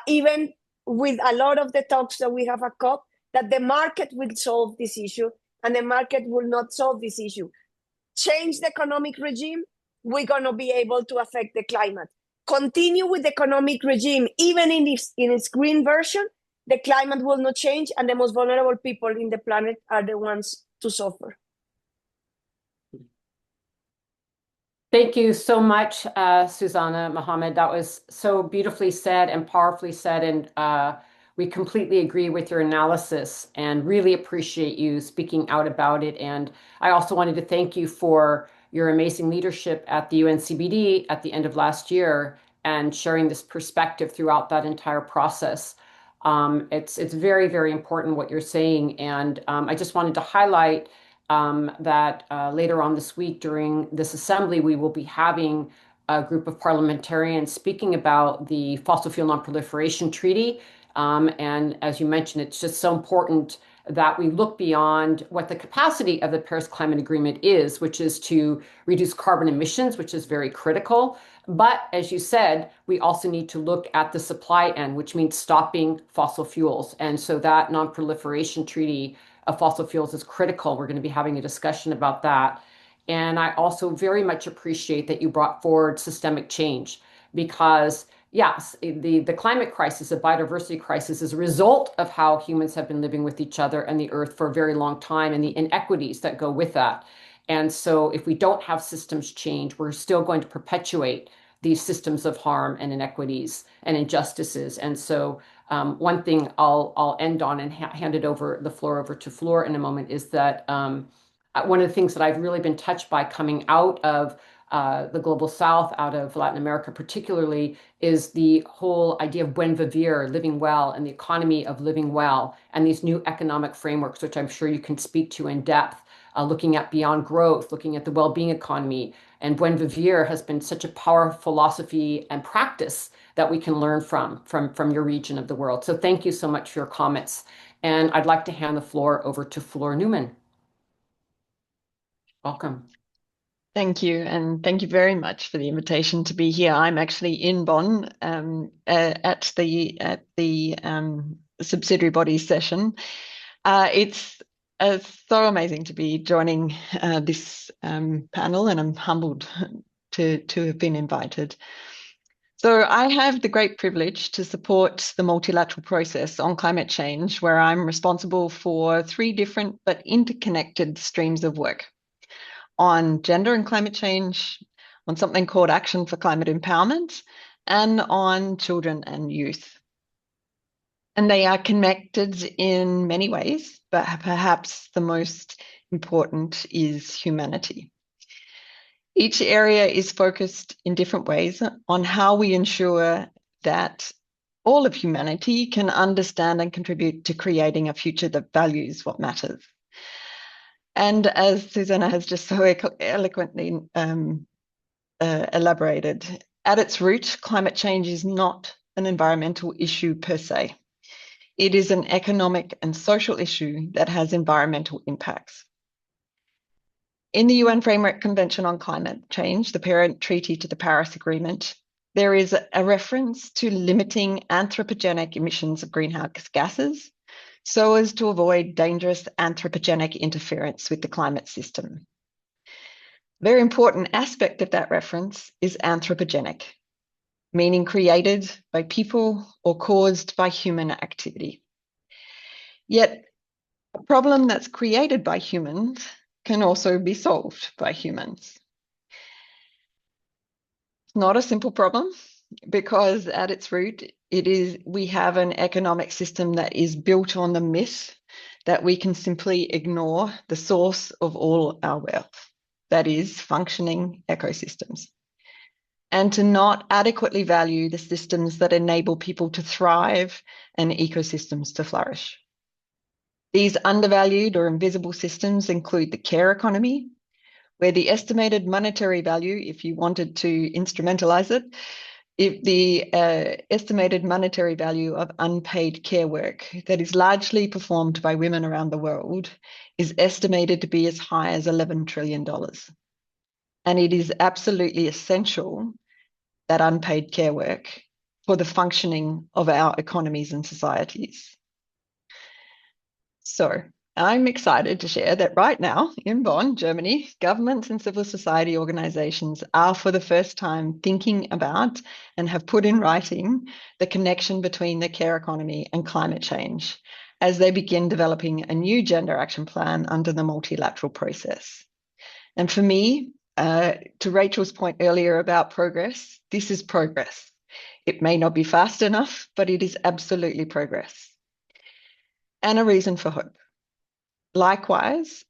even with a lot of the talks that we have at COP, that the market will solve this issue, and the market will not solve this issue. Change the economic regime, we're going to be able to affect the climate. Continue with the economic regime, even in its green version, the climate will not change, and the most vulnerable people in the planet are the ones to suffer. Thank you so much, Susana, Muhamad. That was so beautifully said and powerfully said, and we completely agree with your analysis and really appreciate you speaking out about it. And I also wanted to thank you for your amazing leadership at the UNCBD at the end of last year and sharing this perspective throughout that entire process. It's very, very important what you're saying. And I just wanted to highlight that later on this week during this assembly, we will be having a group of parliamentarians speaking about the Fossil Fuel Non-Proliferation Treaty. And as you mentioned, it's just so important that we look beyond what the capacity of the Paris Climate Agreement is, which is to reduce carbon emissions, which is very critical. But as you said, we also need to look at the supply end, which means stopping fossil fuels. And so that non-proliferation treaty of fossil fuels is critical. We're going to be having a discussion about that. And I also very much appreciate that you brought forward systemic change, because yes, the climate crisis, the biodiversity crisis, is a result of how humans have been living with each other and the earth for a very long time, and the inequities that go with that. And so if we don't have systems change, we're still going to perpetuate these systems of harm and inequities and injustices. And so one thing I'll end on and hand it over the floor over to Flor in a moment is that one of the things that I've really been touched by coming out of the global south, out of Latin America particularly, is the whole idea of buen vivir, living well, and the economy of living well, and these new economic frameworks, which I'm sure you can speak to in depth, looking at beyond growth, looking at the well-being economy. And buen vivir has been such a powerful philosophy and practice that we can learn from your region of the world. So thank you so much for your comments. And I'd like to hand the floor over to Fleur Newman. Welcome. Thank you, and thank you very much for the invitation to be here. I'm actually in Bonn at the subsidiary bodies session. It's so amazing to be joining this panel, and I'm humbled to have been invited. So I have the great privilege to support the multilateral process on climate change, where I'm responsible for 3 different but interconnected streams of work: on gender and climate change, on something called Action for Climate Empowerment, and on children and youth. And they are connected in many ways, but perhaps the most important is humanity. Each area is focused in different ways on how we ensure that all of humanity can understand and contribute to creating a future that values what matters. And as Susana has just so eloquently elaborated, at its root, climate change is not an environmental issue per se. It is an economic and social issue that has environmental impacts. In the UN Framework Convention on Climate Change, the parent treaty to the Paris Agreement, there is a reference to limiting anthropogenic emissions of greenhouse gases so as to avoid dangerous anthropogenic interference with the climate system. Very important aspect of that reference is anthropogenic, meaning created by people or caused by human activity. Yet, a problem that's created by humans can also be solved by humans. It's not a simple problem, because at its root, we have an economic system that is built on the myth that we can simply ignore the source of all our wealth, that is, functioning ecosystems, and to not adequately value the systems that enable people to thrive and ecosystems to flourish. These undervalued or invisible systems include the care economy, where the estimated monetary value, if you wanted to instrumentalize it, if the estimated monetary value of unpaid care work that is largely performed by women around the world is estimated to be as high as $11 trillion. And it is absolutely essential, that unpaid care work, for the functioning of our economies and societies. So I'm excited to share that right now in Bonn, Germany, governments and civil society organizations are for the first time thinking about and have put in writing the connection between the care economy and climate change as they begin developing a new gender action plan under the multilateral process. And for me, to Rachel's point earlier about progress, this is progress. It may not be fast enough, but it is absolutely progress. And a reason for hope. Likewise,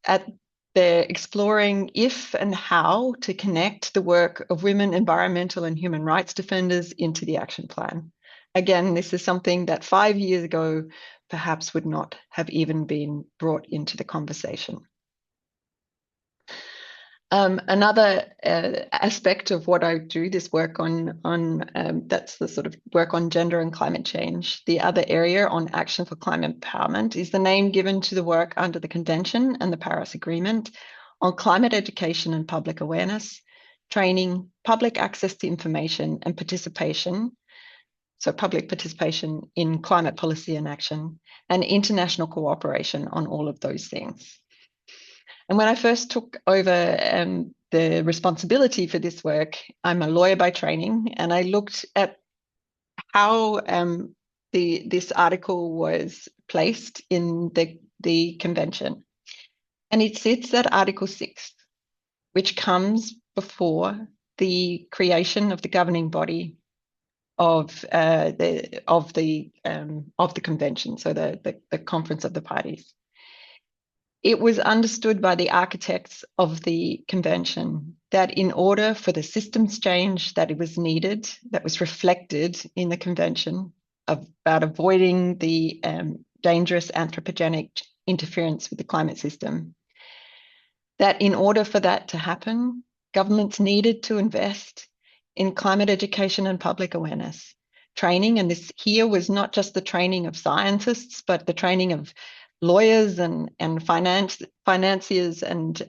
they're exploring if and how to connect the work of women, environmental and human rights defenders into the action plan. Again, this is something that 5 years ago perhaps would not have even been brought into the conversation. Another aspect of what I do, this work on that's the sort of work on gender and climate change. The other area on Action for Climate Empowerment is the name given to the work under the Convention and the Paris Agreement on climate education and public awareness, training, public access to information and participation, so public participation in climate policy and action, and international cooperation on all of those things. And when I first took over the responsibility for this work, I'm a lawyer by training, and I looked at how this article was placed in the convention. And it sits at Article 6, which comes before the creation of the governing body of the convention, so the Conference of the Parties. it was understood by the architects of the convention that in order for the systems change that it was needed, that was reflected in the convention about avoiding the dangerous anthropogenic interference with the climate system, that in order for that to happen, governments needed to invest in climate education and public awareness training. And this here was not just the training of scientists, but the training of lawyers and financiers and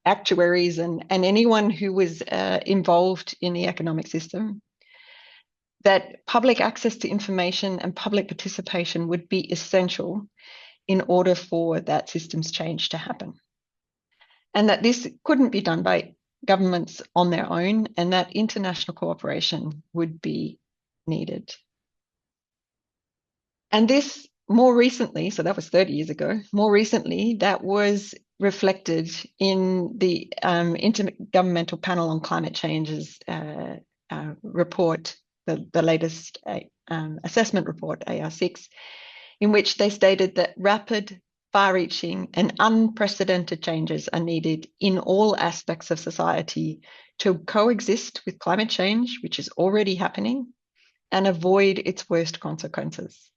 actuaries and anyone who was involved in the economic system. That public access to information and public participation would be essential in order for that systems change to happen. And that this couldn't be done by governments on their own, and that international cooperation would be needed. And this more recently, so that was 30 years ago, more recently, that was reflected in the Intergovernmental Panel on Climate Change's report, the latest assessment report, AR6, in which they stated that rapid, far-reaching and unprecedented changes are needed in all aspects of society to coexist with climate change, which is already happening, and avoid its worst consequences.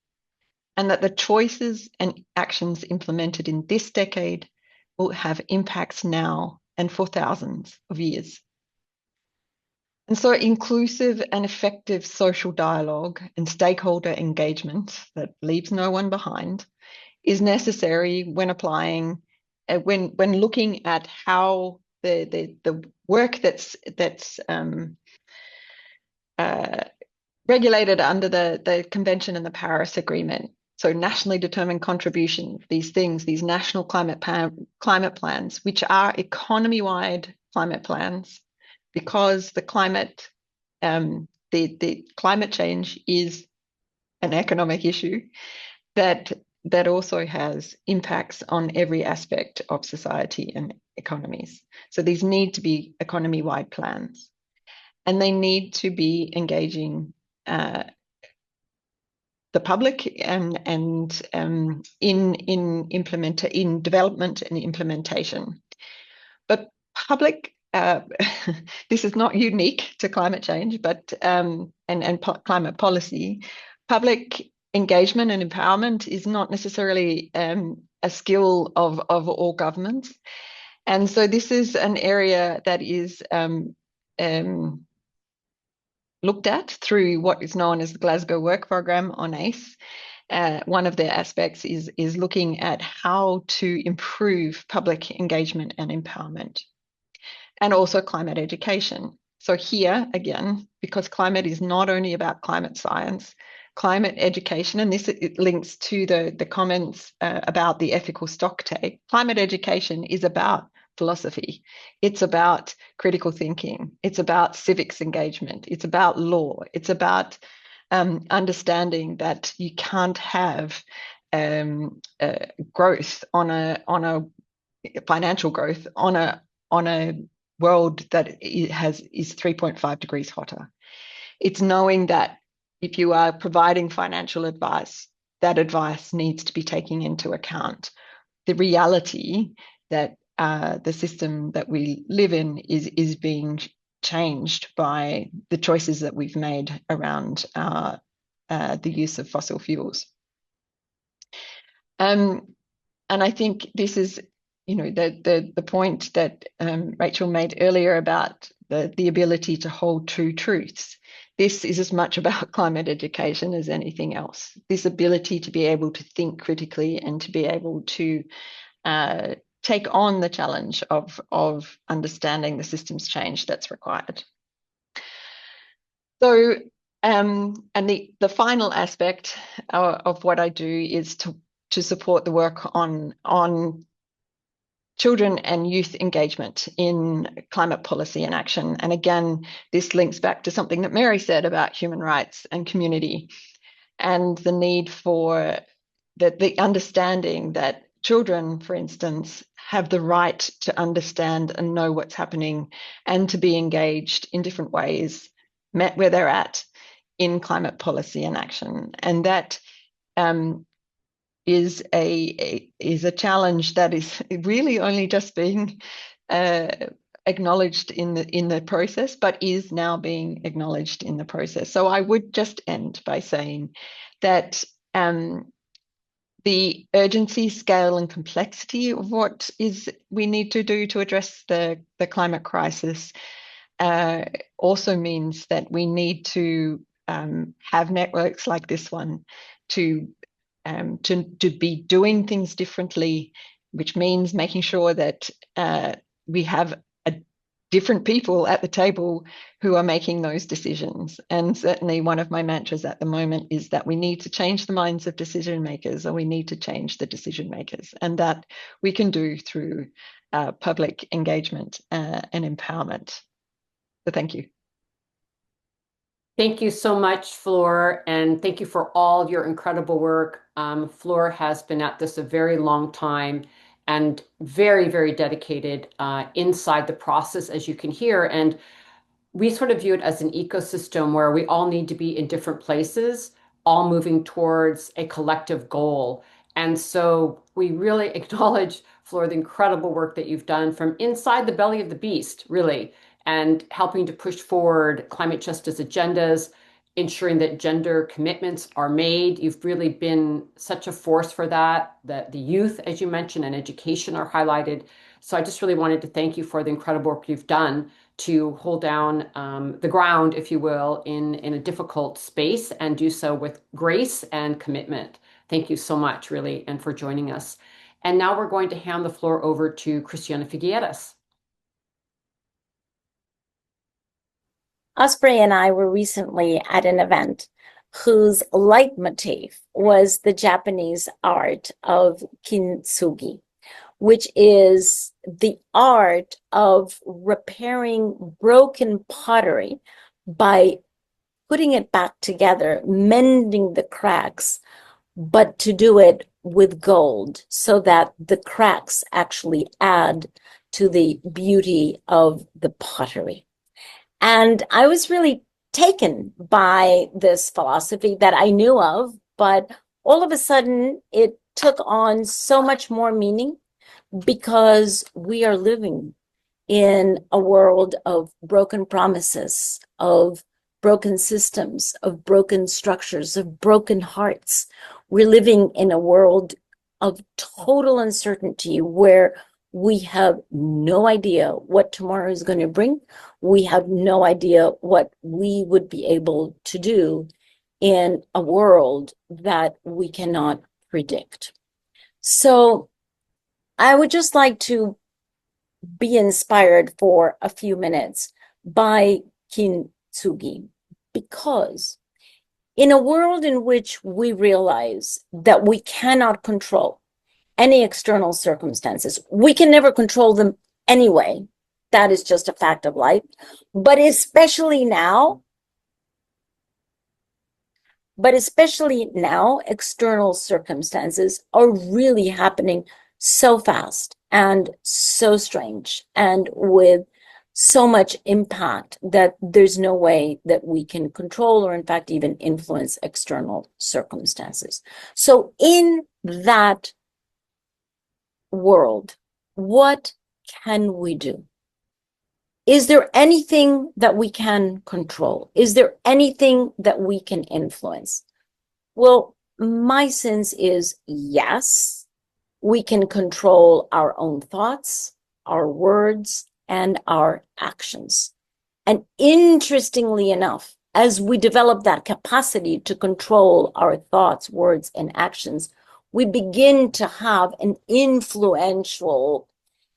And that the choices and actions implemented in this decade will have impacts now and for thousands of years. And so inclusive and effective social dialogue and stakeholder engagement that leaves no one behind is necessary when applying, when looking at how the work that's regulated under the Convention and the Paris Agreement. So nationally determined contribution, these things, these national climate plans, which are economy-wide climate plans, because the climate change is an economic issue that also has impacts on every aspect of society and economies. So these need to be economy-wide plans, and they need to be engaging the public and in development and implementation. But public, this is not unique to climate change, but and climate policy. Public engagement and empowerment is not necessarily a skill of all governments, and so this is an area that is looked at through what is known as the Glasgow Work Programme on ACE. One of their aspects is looking at how to improve public engagement and empowerment, and also climate education. So here, again, because climate is not only about climate science, climate education, and this it links to the comments about the ethical stocktake. Climate education is about philosophy. It's about critical thinking. It's about civics engagement. It's about law. It's about understanding that you can't have growth on a financial growth on a world that is 3.5 degrees hotter. It's knowing that if you are providing financial advice, that advice needs to be taking into account the reality that the system that we live in is being changed by the choices that we've made around the use of fossil fuels. And I think this is, the point that Rachel made earlier about the ability to hold two truths. This is as much about climate education as anything else. This ability to be able to think critically and to be able to take on the challenge of understanding the systems change that's required. So, and the final aspect of what I do is to support the work on children and youth engagement in climate policy and action. And again, this links back to something that Mary said about human rights and community, and the need for the understanding that children, for instance, have the right to understand and know what's happening and to be engaged in different ways, met where they're at in climate policy and action. And that is a challenge that is really only just being acknowledged in the process, but is now being acknowledged in the process. So I would just end by saying that the urgency, scale, and complexity of what we need to do to address the climate crisis also means that we need to have networks like this one to be doing things differently, which means making sure that we have different people at the table who are making those decisions. And certainly one of my mantras at the moment is that we need to change the minds of decision makers, or we need to change the decision makers, and that we can do through public engagement and empowerment. So thank you. Thank you so much, Flor, and thank you for all your incredible work. Flor has been at this a very long time and very, very dedicated inside the process, as you can hear. And we sort of view it as an ecosystem where we all need to be in different places, all moving towards a collective goal. And so we really acknowledge, Flor, the incredible work that you've done from inside the belly of the beast, really, and helping to push forward climate justice agendas, ensuring that gender commitments are made. You've really been such a force for that. The youth, as you mentioned, and education are highlighted. So I just really wanted to thank you for the incredible work you've done to hold down the ground, if you will, in a difficult space, and do so with grace and commitment. Thank you so much, really, and for joining us. And now we're going to hand the floor over to Cristiana Figueiras. Osprey and I were recently at an event whose leitmotif was the Japanese art of kintsugi, which is the art of repairing broken pottery by putting it back together, mending the cracks, but to do it with gold so that the cracks actually add to the beauty of the pottery. And I was really taken by this philosophy that I knew of, but all of a sudden it took on so much more meaning because we are living in a world of broken promises, of broken systems, of broken structures, of broken hearts. We're living in a world of total uncertainty where we have no idea what tomorrow is going to bring. We have no idea what we would be able to do in a world that we cannot predict. So I would just like to be inspired for a few minutes by kintsugi, because in a world in which we realize that we cannot control any external circumstances, we can never control them anyway. That is just a fact of life. But especially now, external circumstances are really happening so fast and so strange and with so much impact that there's no way that we can control or in fact even influence external circumstances. So in that world, what can we do? Is there anything that we can control? Is there anything that we can influence? Well, my sense is yes, we can control our own thoughts, our words, and our actions. And interestingly enough, as we develop that capacity to control our thoughts, words, and actions, we begin to have an influential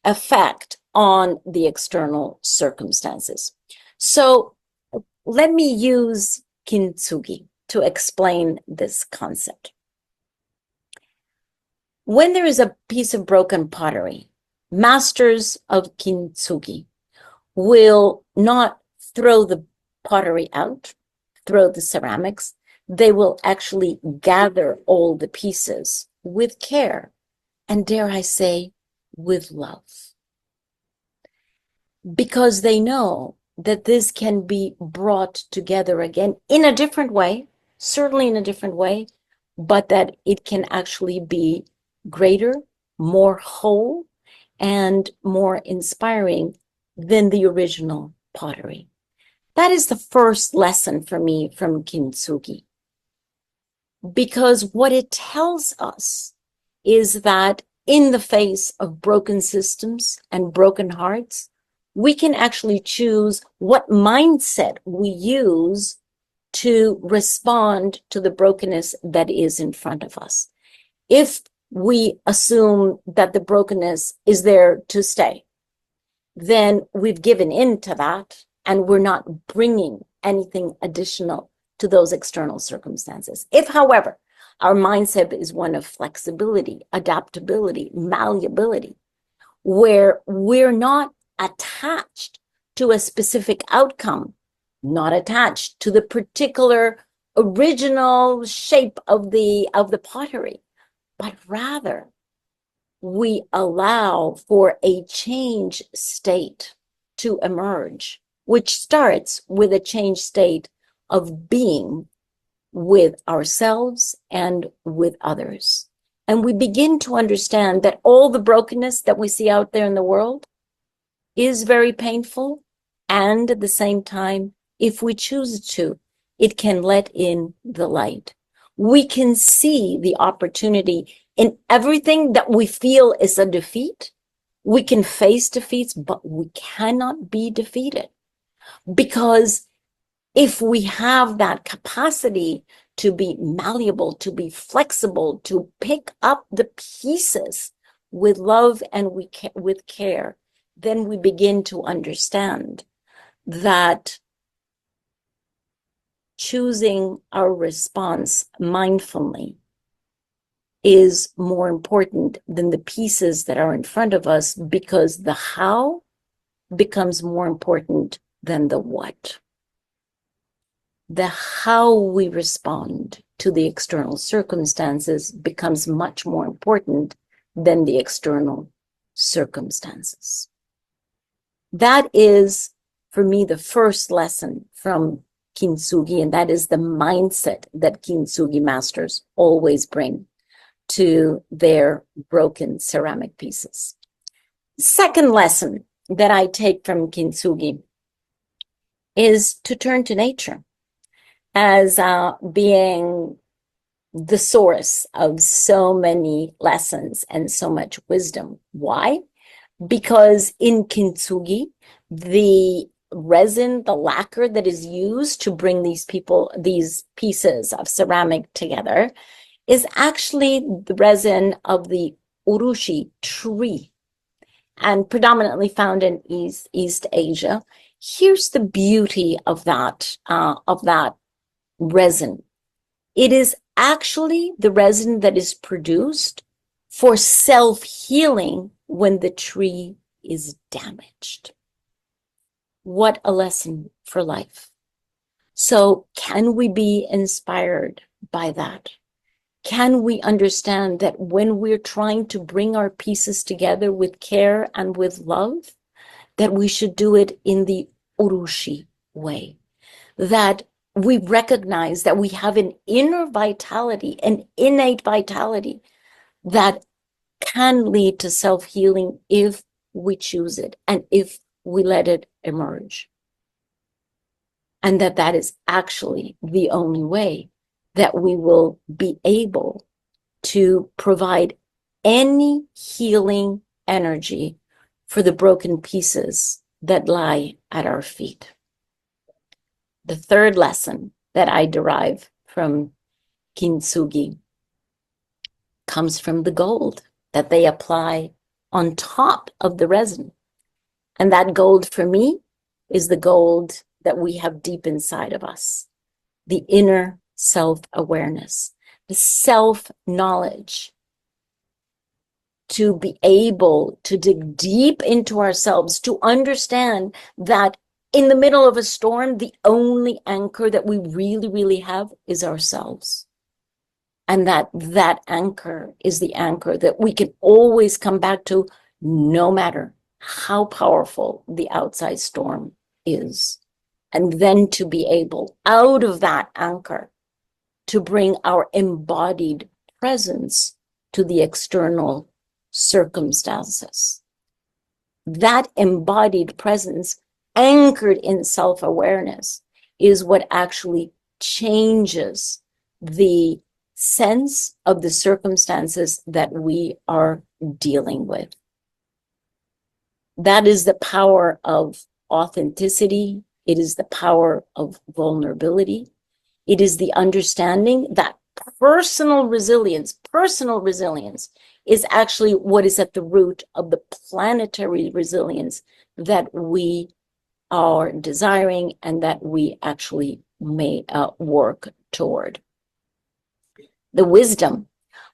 effect on the external circumstances. So let me use kintsugi to explain this concept. When there is a piece of broken pottery, masters of kintsugi will not throw the pottery out, throw the ceramics. They will actually gather all the pieces with care and, dare I say, with love. Because they know that this can be brought together again in a different way, certainly in a different way, but that it can actually be greater, more whole, and more inspiring than the original pottery. That is the first lesson for me from Kintsugi. Because what it tells us is that in the face of broken systems and broken hearts, we can actually choose what mindset we use to respond to the brokenness that is in front of us. If we assume that the brokenness is there to stay, then we've given in to that and we're not bringing anything additional to those external circumstances. If, however, our mindset is one of flexibility, adaptability, malleability, where we're not attached to a specific outcome, not attached to the particular original shape of the pottery, but rather we allow for a change state to emerge, which starts with a change state of being with ourselves and with others. And we begin to understand that all the brokenness that we see out there in the world is very painful. And at the same time, if we choose to, it can let in the light. We can see the opportunity in everything that we feel is a defeat. We can face defeats, but we cannot be defeated. Because if we have that capacity to be malleable, to be flexible, to pick up the pieces with love and with care, then we begin to understand that choosing our response mindfully is more important than the pieces that are in front of us, because the how becomes more important than the what. The how we respond to the external circumstances becomes much more important than the external circumstances. That is, for me, the first lesson from Kintsugi, and that is the mindset that Kintsugi masters always bring to their broken ceramic pieces. Second lesson that I take from Kintsugi is to turn to nature as being the source of so many lessons and so much wisdom. Why? Because in Kintsugi, the resin, the lacquer that is used to bring these pieces of ceramic together is actually the resin of the urushi tree, and predominantly found in East Asia. Here's the beauty of that resin. It is actually the resin that is produced for self-healing when the tree is damaged. What a lesson for life. So can we be inspired by that? Can we understand that when we're trying to bring our pieces together with care and with love, that we should do it in the urushi way? That we recognize that we have an inner vitality, an innate vitality that can lead to self-healing if we choose it and if we let it emerge. And that is actually the only way that we will be able to provide any healing energy for the broken pieces that lie at our feet. The third lesson that I derive from Kintsugi comes from the gold that they apply on top of the resin. And that gold for me is the gold that we have deep inside of us, the inner self-awareness, the self-knowledge, to be able to dig deep into ourselves, to understand that in the middle of a storm, the only anchor that we really, really have is ourselves. And that anchor is the anchor that we can always come back to, no matter how powerful the outside storm is. And then to be able, out of that anchor, to bring our embodied presence to the external circumstances. That embodied presence, anchored in self-awareness, is what actually changes the sense of the circumstances that we are dealing with. That is the power of authenticity. It is the power of vulnerability. It is the understanding that personal resilience is actually what is at the root of the planetary resilience that we are desiring and that we actually may work toward. The wisdom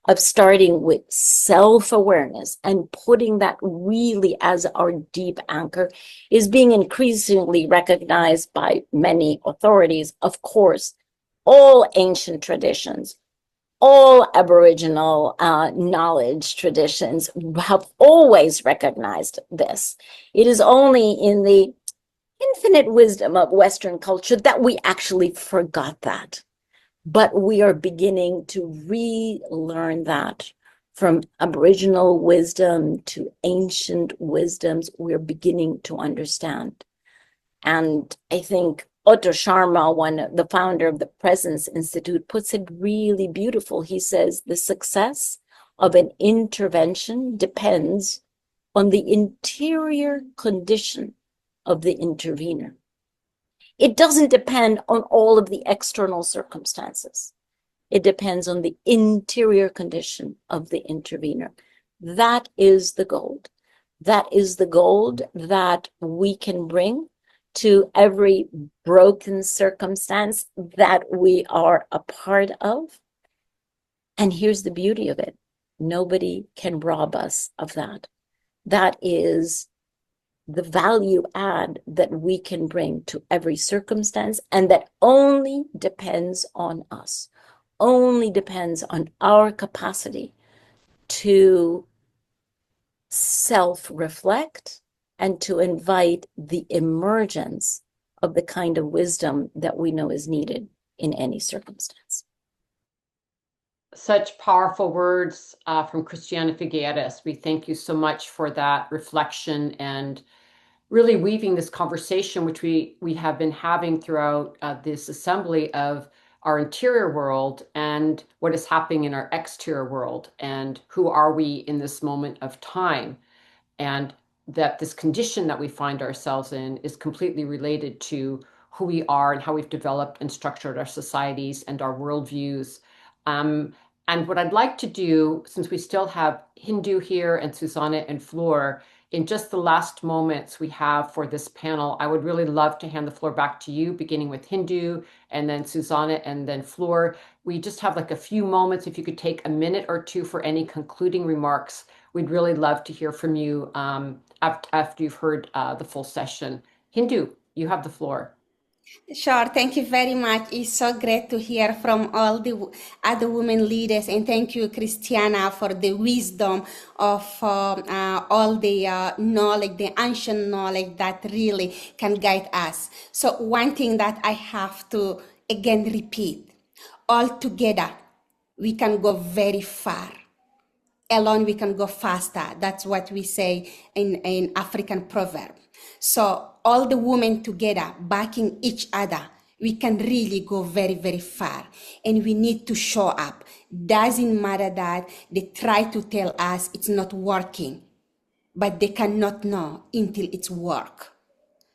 of starting with self-awareness and putting that really as our deep anchor is being increasingly recognized by many authorities. Of course, all ancient traditions, all Aboriginal knowledge traditions have always recognized this. It is only in the infinite wisdom of Western culture that we actually forgot that. But we are beginning to relearn that from Aboriginal wisdom to ancient wisdoms. We're beginning to understand. And I think Otto Sharma, the founder of the Presence Institute, puts it really beautiful. He says the success of an intervention depends on the interior condition of the intervener. It doesn't depend on all of the external circumstances. It depends on the interior condition of the intervener. That is the gold. That is the gold that we can bring to every broken circumstance that we are a part of. And here's the beauty of it. Nobody can rob us of that. That is the value add that we can bring to every circumstance, and that only depends on us, only depends on our capacity to self-reflect and to invite the emergence of the kind of wisdom that we know is needed in any circumstance. Such powerful words from Christiana Figueres. We thank you so much for that reflection and really weaving this conversation, which we have been having throughout this assembly, of our interior world and what is happening in our exterior world, and who are we in this moment of time, and that this condition that we find ourselves in is completely related to who we are and how we've developed and structured our societies and our worldviews. And what I'd like to do, since we still have Hindou here and Susana and Flor, in just the last moments we have for this panel, I would really love to hand the floor back to you, beginning with Hindou and then Susana and then Flor. We just have like a few moments. If you could take a minute or two for any concluding remarks, we'd really love to hear from you after you've heard the full session. Hindou, you have the floor. Sure, thank you very much. It's so great to hear from all the other women leaders, and thank you, Christiana, for the wisdom of all the knowledge, the ancient knowledge that really can guide us. So one thing that I have to again repeat, all together we can go very far. Alone we can go faster. That's what we say in African proverb. So all the women together, backing each other, we can really go very, very far. And we need to show up. Doesn't matter that they try to tell us it's not working, but they cannot know until it's work.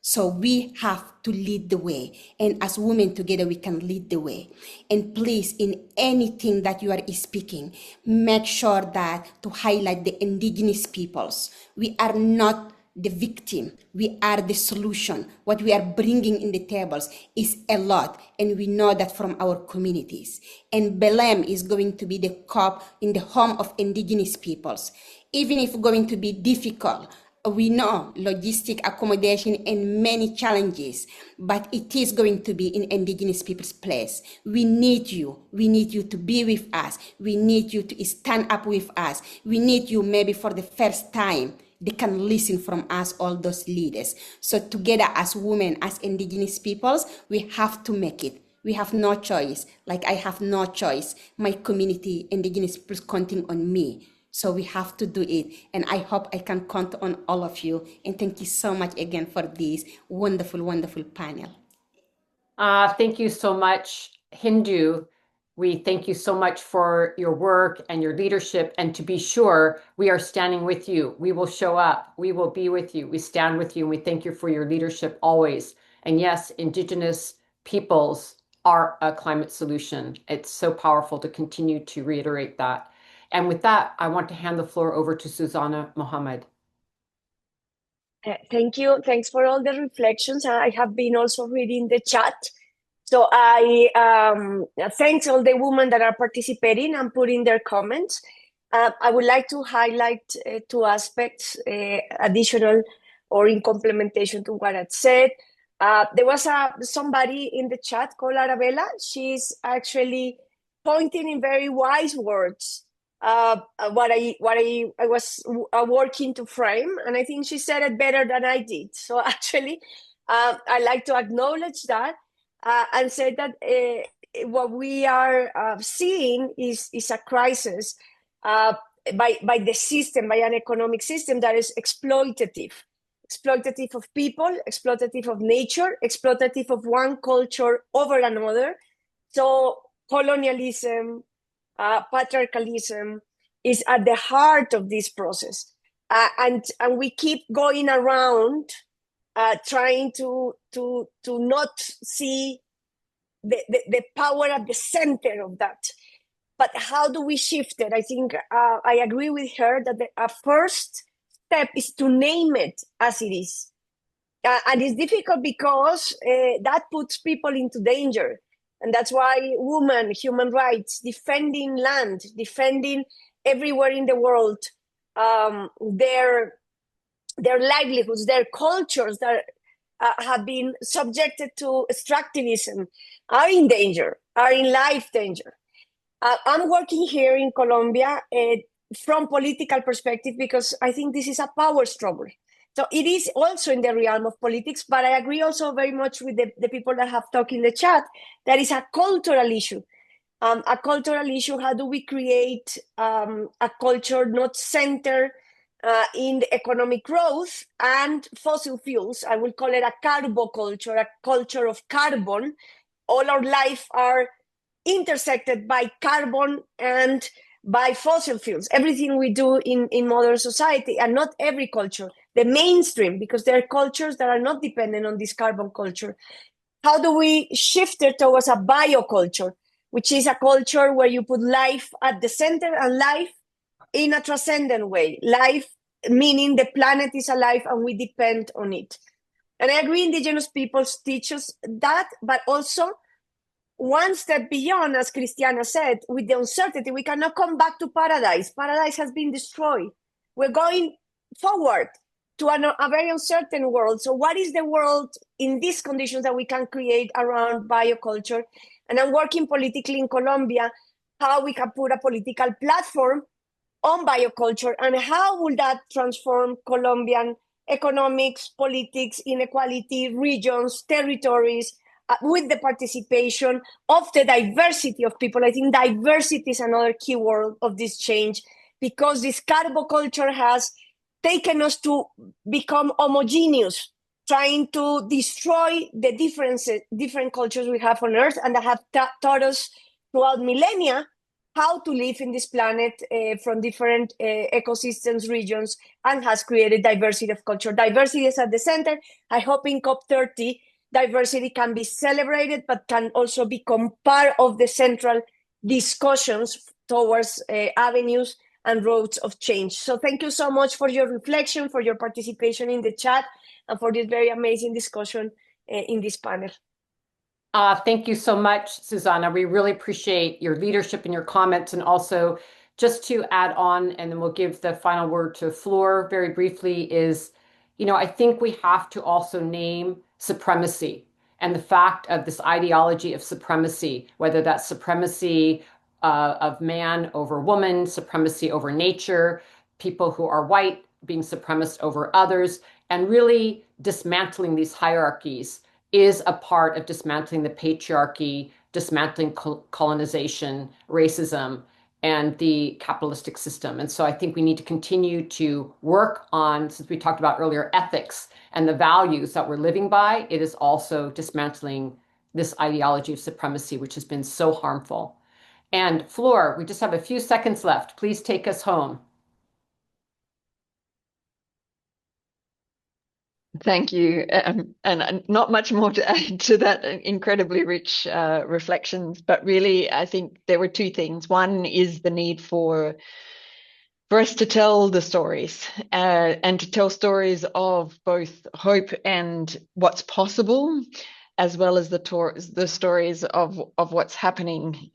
So we have to lead the way. And as women together, we can lead the way. And please, in anything that you are speaking, make sure that to highlight the indigenous peoples. We are not the victim. We are the solution. What we are bringing in the tables is a lot. And we know that from our communities. And Belém is going to be the COP in the home of indigenous peoples. Even if it's going to be difficult, we know logistic accommodation and many challenges, but it is going to be in indigenous people's place. We need you. We need you to be with us. We need you to stand up with us. We need you maybe for the first time. They can listen from us, all those leaders. So together as women, as indigenous peoples, we have to make it. We have no choice. Like I have no choice. My community, Indigenous people, is counting on me. So we have to do it. And I hope I can count on all of you. And thank you so much again for this wonderful, wonderful panel. Thank you so much, Hindou. We thank you so much for your work and your leadership. And to be sure, we are standing with you. We will show up. We will be with you. We stand with you. And we thank you for your leadership always. And yes, Indigenous peoples are a climate solution. It's so powerful to continue to reiterate that. And with that, I want to hand the floor over to Susana Muhamad. Thank you. Thanks for all the reflections. I have been also reading the chat. So I thanks all the women that are participating and putting their comments. I would like to highlight two aspects additional or in complementation to what I said. There was somebody in the chat called Arabella. She's actually pointing in very wise words what I was working to frame, and I think she said it better than I did. So actually, I like to acknowledge that and say that what we are seeing is a crisis by the system, by an economic system that is exploitative of people, exploitative of nature, exploitative of one culture over another. So colonialism, patriarchalism is at the heart of this process. And we keep going around trying to not see the power at the center of that. But how do we shift it? I think I agree with her that the first step is to name it as it is. And it's difficult because that puts people into danger. And that's why women, human rights, defending land, defending everywhere in the world, their livelihoods, their cultures that have been subjected to extractivism are in danger, are in life danger. I'm working here in Colombia from political perspective because I think this is a power struggle. So it is also in the realm of politics, but I agree also very much with the people that have talked in the chat. That is a cultural issue. A cultural issue, how do we create a culture not centered in the economic growth and fossil fuels? I will call it a carboculture, a culture of carbon. All our life are intersected by carbon and by fossil fuels. Everything we do in modern society, and not every culture, the mainstream, because there are cultures that are not dependent on this carbon culture. How do we shift it towards a bioculture, which is a culture where you put life at the center and life in a transcendent way? Life meaning the planet is alive and we depend on it. And I agree, Indigenous peoples teach us that, but also one step beyond, as Christiana said, with the uncertainty, we cannot come back to paradise. Paradise has been destroyed. We're going forward to a very uncertain world. So what is the world in these conditions that we can create around bioculture? And I'm working politically in Colombia, how we can put a political platform on bioculture and how will that transform Colombian economics, politics, inequality, regions, territories, with the participation of the diversity of people. I think diversity is another key word of this change, because this carboculture has taken us to become homogeneous, trying to destroy the different cultures we have on Earth, and that have taught us throughout millennia how to live in this planet from different ecosystems, regions, and has created diversity of culture. Diversity is at the center. I hope in COP30, diversity can be celebrated, but can also become part of the central discussions towards avenues and roads of change. So thank you so much for your reflection, for your participation in the chat, and for this very amazing discussion in this panel. Thank you so much, Susana. We really appreciate your leadership and your comments. And also, just to add on, and then we'll give the final word to Flor very briefly, is, I think we have to also name supremacy and the fact of this ideology of supremacy, whether that's supremacy of man over woman, supremacy over nature, people who are white being supremacist over others, and really dismantling these hierarchies is a part of dismantling the patriarchy, dismantling colonization, racism, and the capitalistic system. And so I think we need to continue to work on, since we talked about earlier, ethics and the values that we're living by. It is also dismantling this ideology of supremacy, which has been so harmful. And Flor, we just have a few seconds left. Please take us home. Thank you. And not much more to add to that incredibly rich reflections, but really, I think there were two things. One is the need for us to tell the stories and to tell stories of both hope and what's possible, as well as the stories of what's happening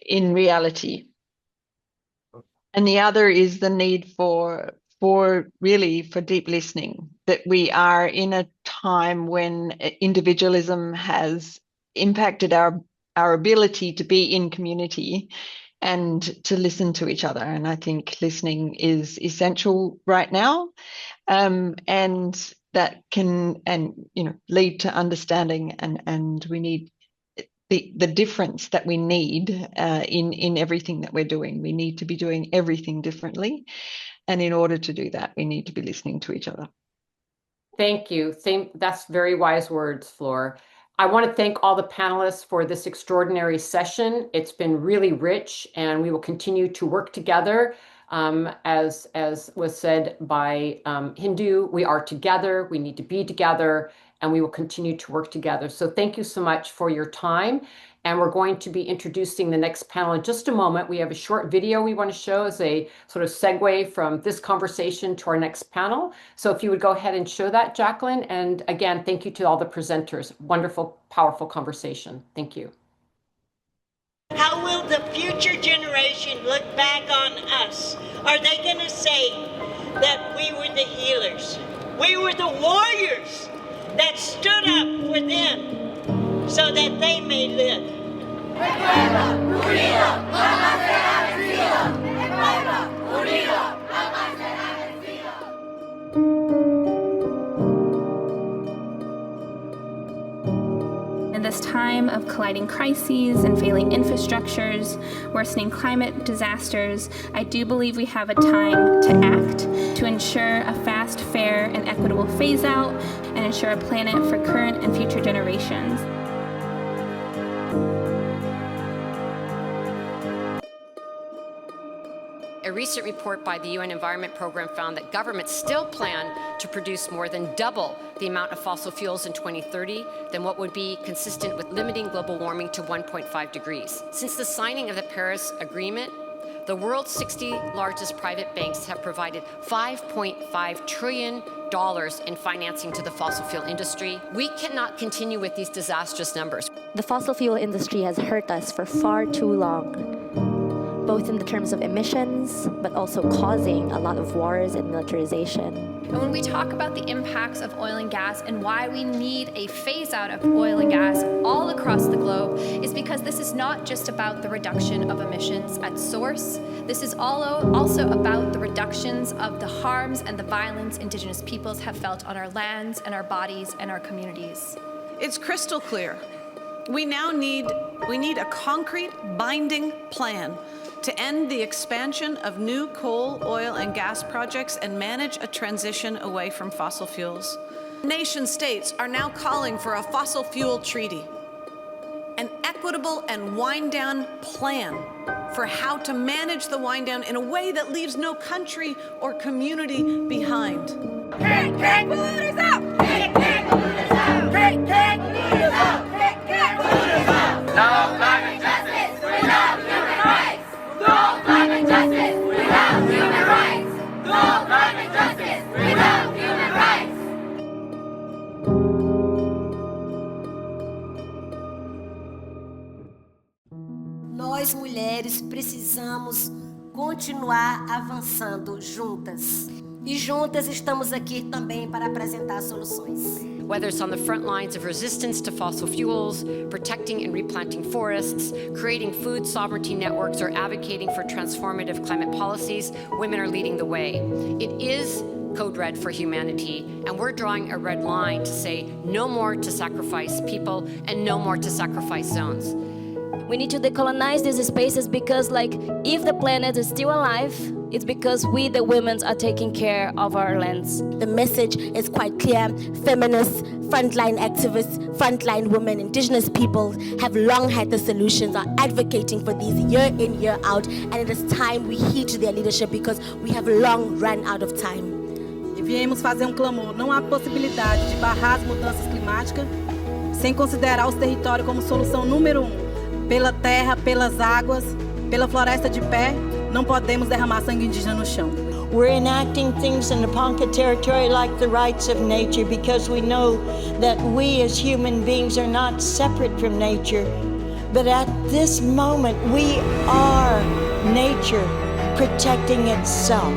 in reality. And the other is the need for deep listening, that we are in a time when individualism has impacted our ability to be in community and to listen to each other. And I think listening is essential right now, and that can lead to understanding, and we need the difference that we need in everything that we're doing. We need to be doing everything differently. And in order to do that, we need to be listening to each other. Thank you. That's very wise words, Flor. I want to thank all the panelists for this extraordinary session. It's been really rich, and we will continue to work together. As was said by Hindou, we are together, we need to be together, and we will continue to work together. So thank you so much for your time. And we're going to be introducing the next panel in just a moment. We have a short video we want to show as a sort of segue from this conversation to our next panel. So if you would go ahead and show that, Jacqueline. And again, thank you to all the presenters. Wonderful, powerful conversation. Thank you. How will the future generation look back on us? Are they going to say that we were the healers? We were the warriors that stood up for them so that they may live. Recuerda, unido, jamás será vencido. Recuerda, unido, jamás será vencido. In this time of colliding crises and failing infrastructures, worsening climate disasters, I do believe we have a time to act, to ensure a fast, fair, and equitable phase-out, and ensure a planet for current and future generations. A recent report by the UN Environment Program found that governments still plan to produce more than double the amount of fossil fuels in 2030 than what would be consistent with limiting global warming to 1.5 degrees. Since the signing of the Paris Agreement, the world's 60 largest private banks have provided $5.5 trillion in financing to the fossil fuel industry. We cannot continue with these disastrous numbers. The fossil fuel industry has hurt us for far too long, both in the terms of emissions, but also causing a lot of wars and militarization. And when we talk about the impacts of oil and gas and why we need a phase out of oil and gas all across the globe, is because this is not just about the reduction of emissions at source. This is also about the reductions of the harms and the violence Indigenous peoples have felt on our lands and our bodies and our communities. It's crystal clear. We need a concrete, binding plan to end the expansion of new coal, oil, and gas projects and manage a transition away from fossil fuels. Nation states are now calling for a fossil fuel treaty, an equitable and wind-down plan for how to manage the wind-down in a way that leaves no country or community behind. Kick polluters out! Kick polluters out! Kick polluters out! Kick polluters out! No climate justice without human rights! No climate justice without human rights! No climate justice without human rights! Nós, mulheres, precisamos continuar avançando juntas. E juntas estamos aqui também para apresentar soluções. Whether it's on the front lines of resistance to fossil fuels, protecting and replanting forests, creating food sovereignty networks, or advocating for transformative climate policies, women are leading the way. It is code red for humanity, and we're drawing a red line to say no more to sacrifice people and no more to sacrifice zones. We need to decolonize these spaces because, like, if the planet is still alive, it's because we, the women, are taking care of our lands. The message is quite clear. Feminists, frontline activists, frontline women, indigenous people have long had the solutions, are advocating for these year in, year out, and it is time we heed to their leadership because we have long run out of time. E viemos fazer clamor. Não há possibilidade de barrar as mudanças climáticas sem considerar os territórios como solução número 1. Pela terra, pelas águas, pela floresta de pé, não podemos derramar sangue indígena no chão. We're enacting things in the Ponca territory like the rights of nature because we know that we as human beings are not separate from nature. But at this moment, we are nature protecting itself.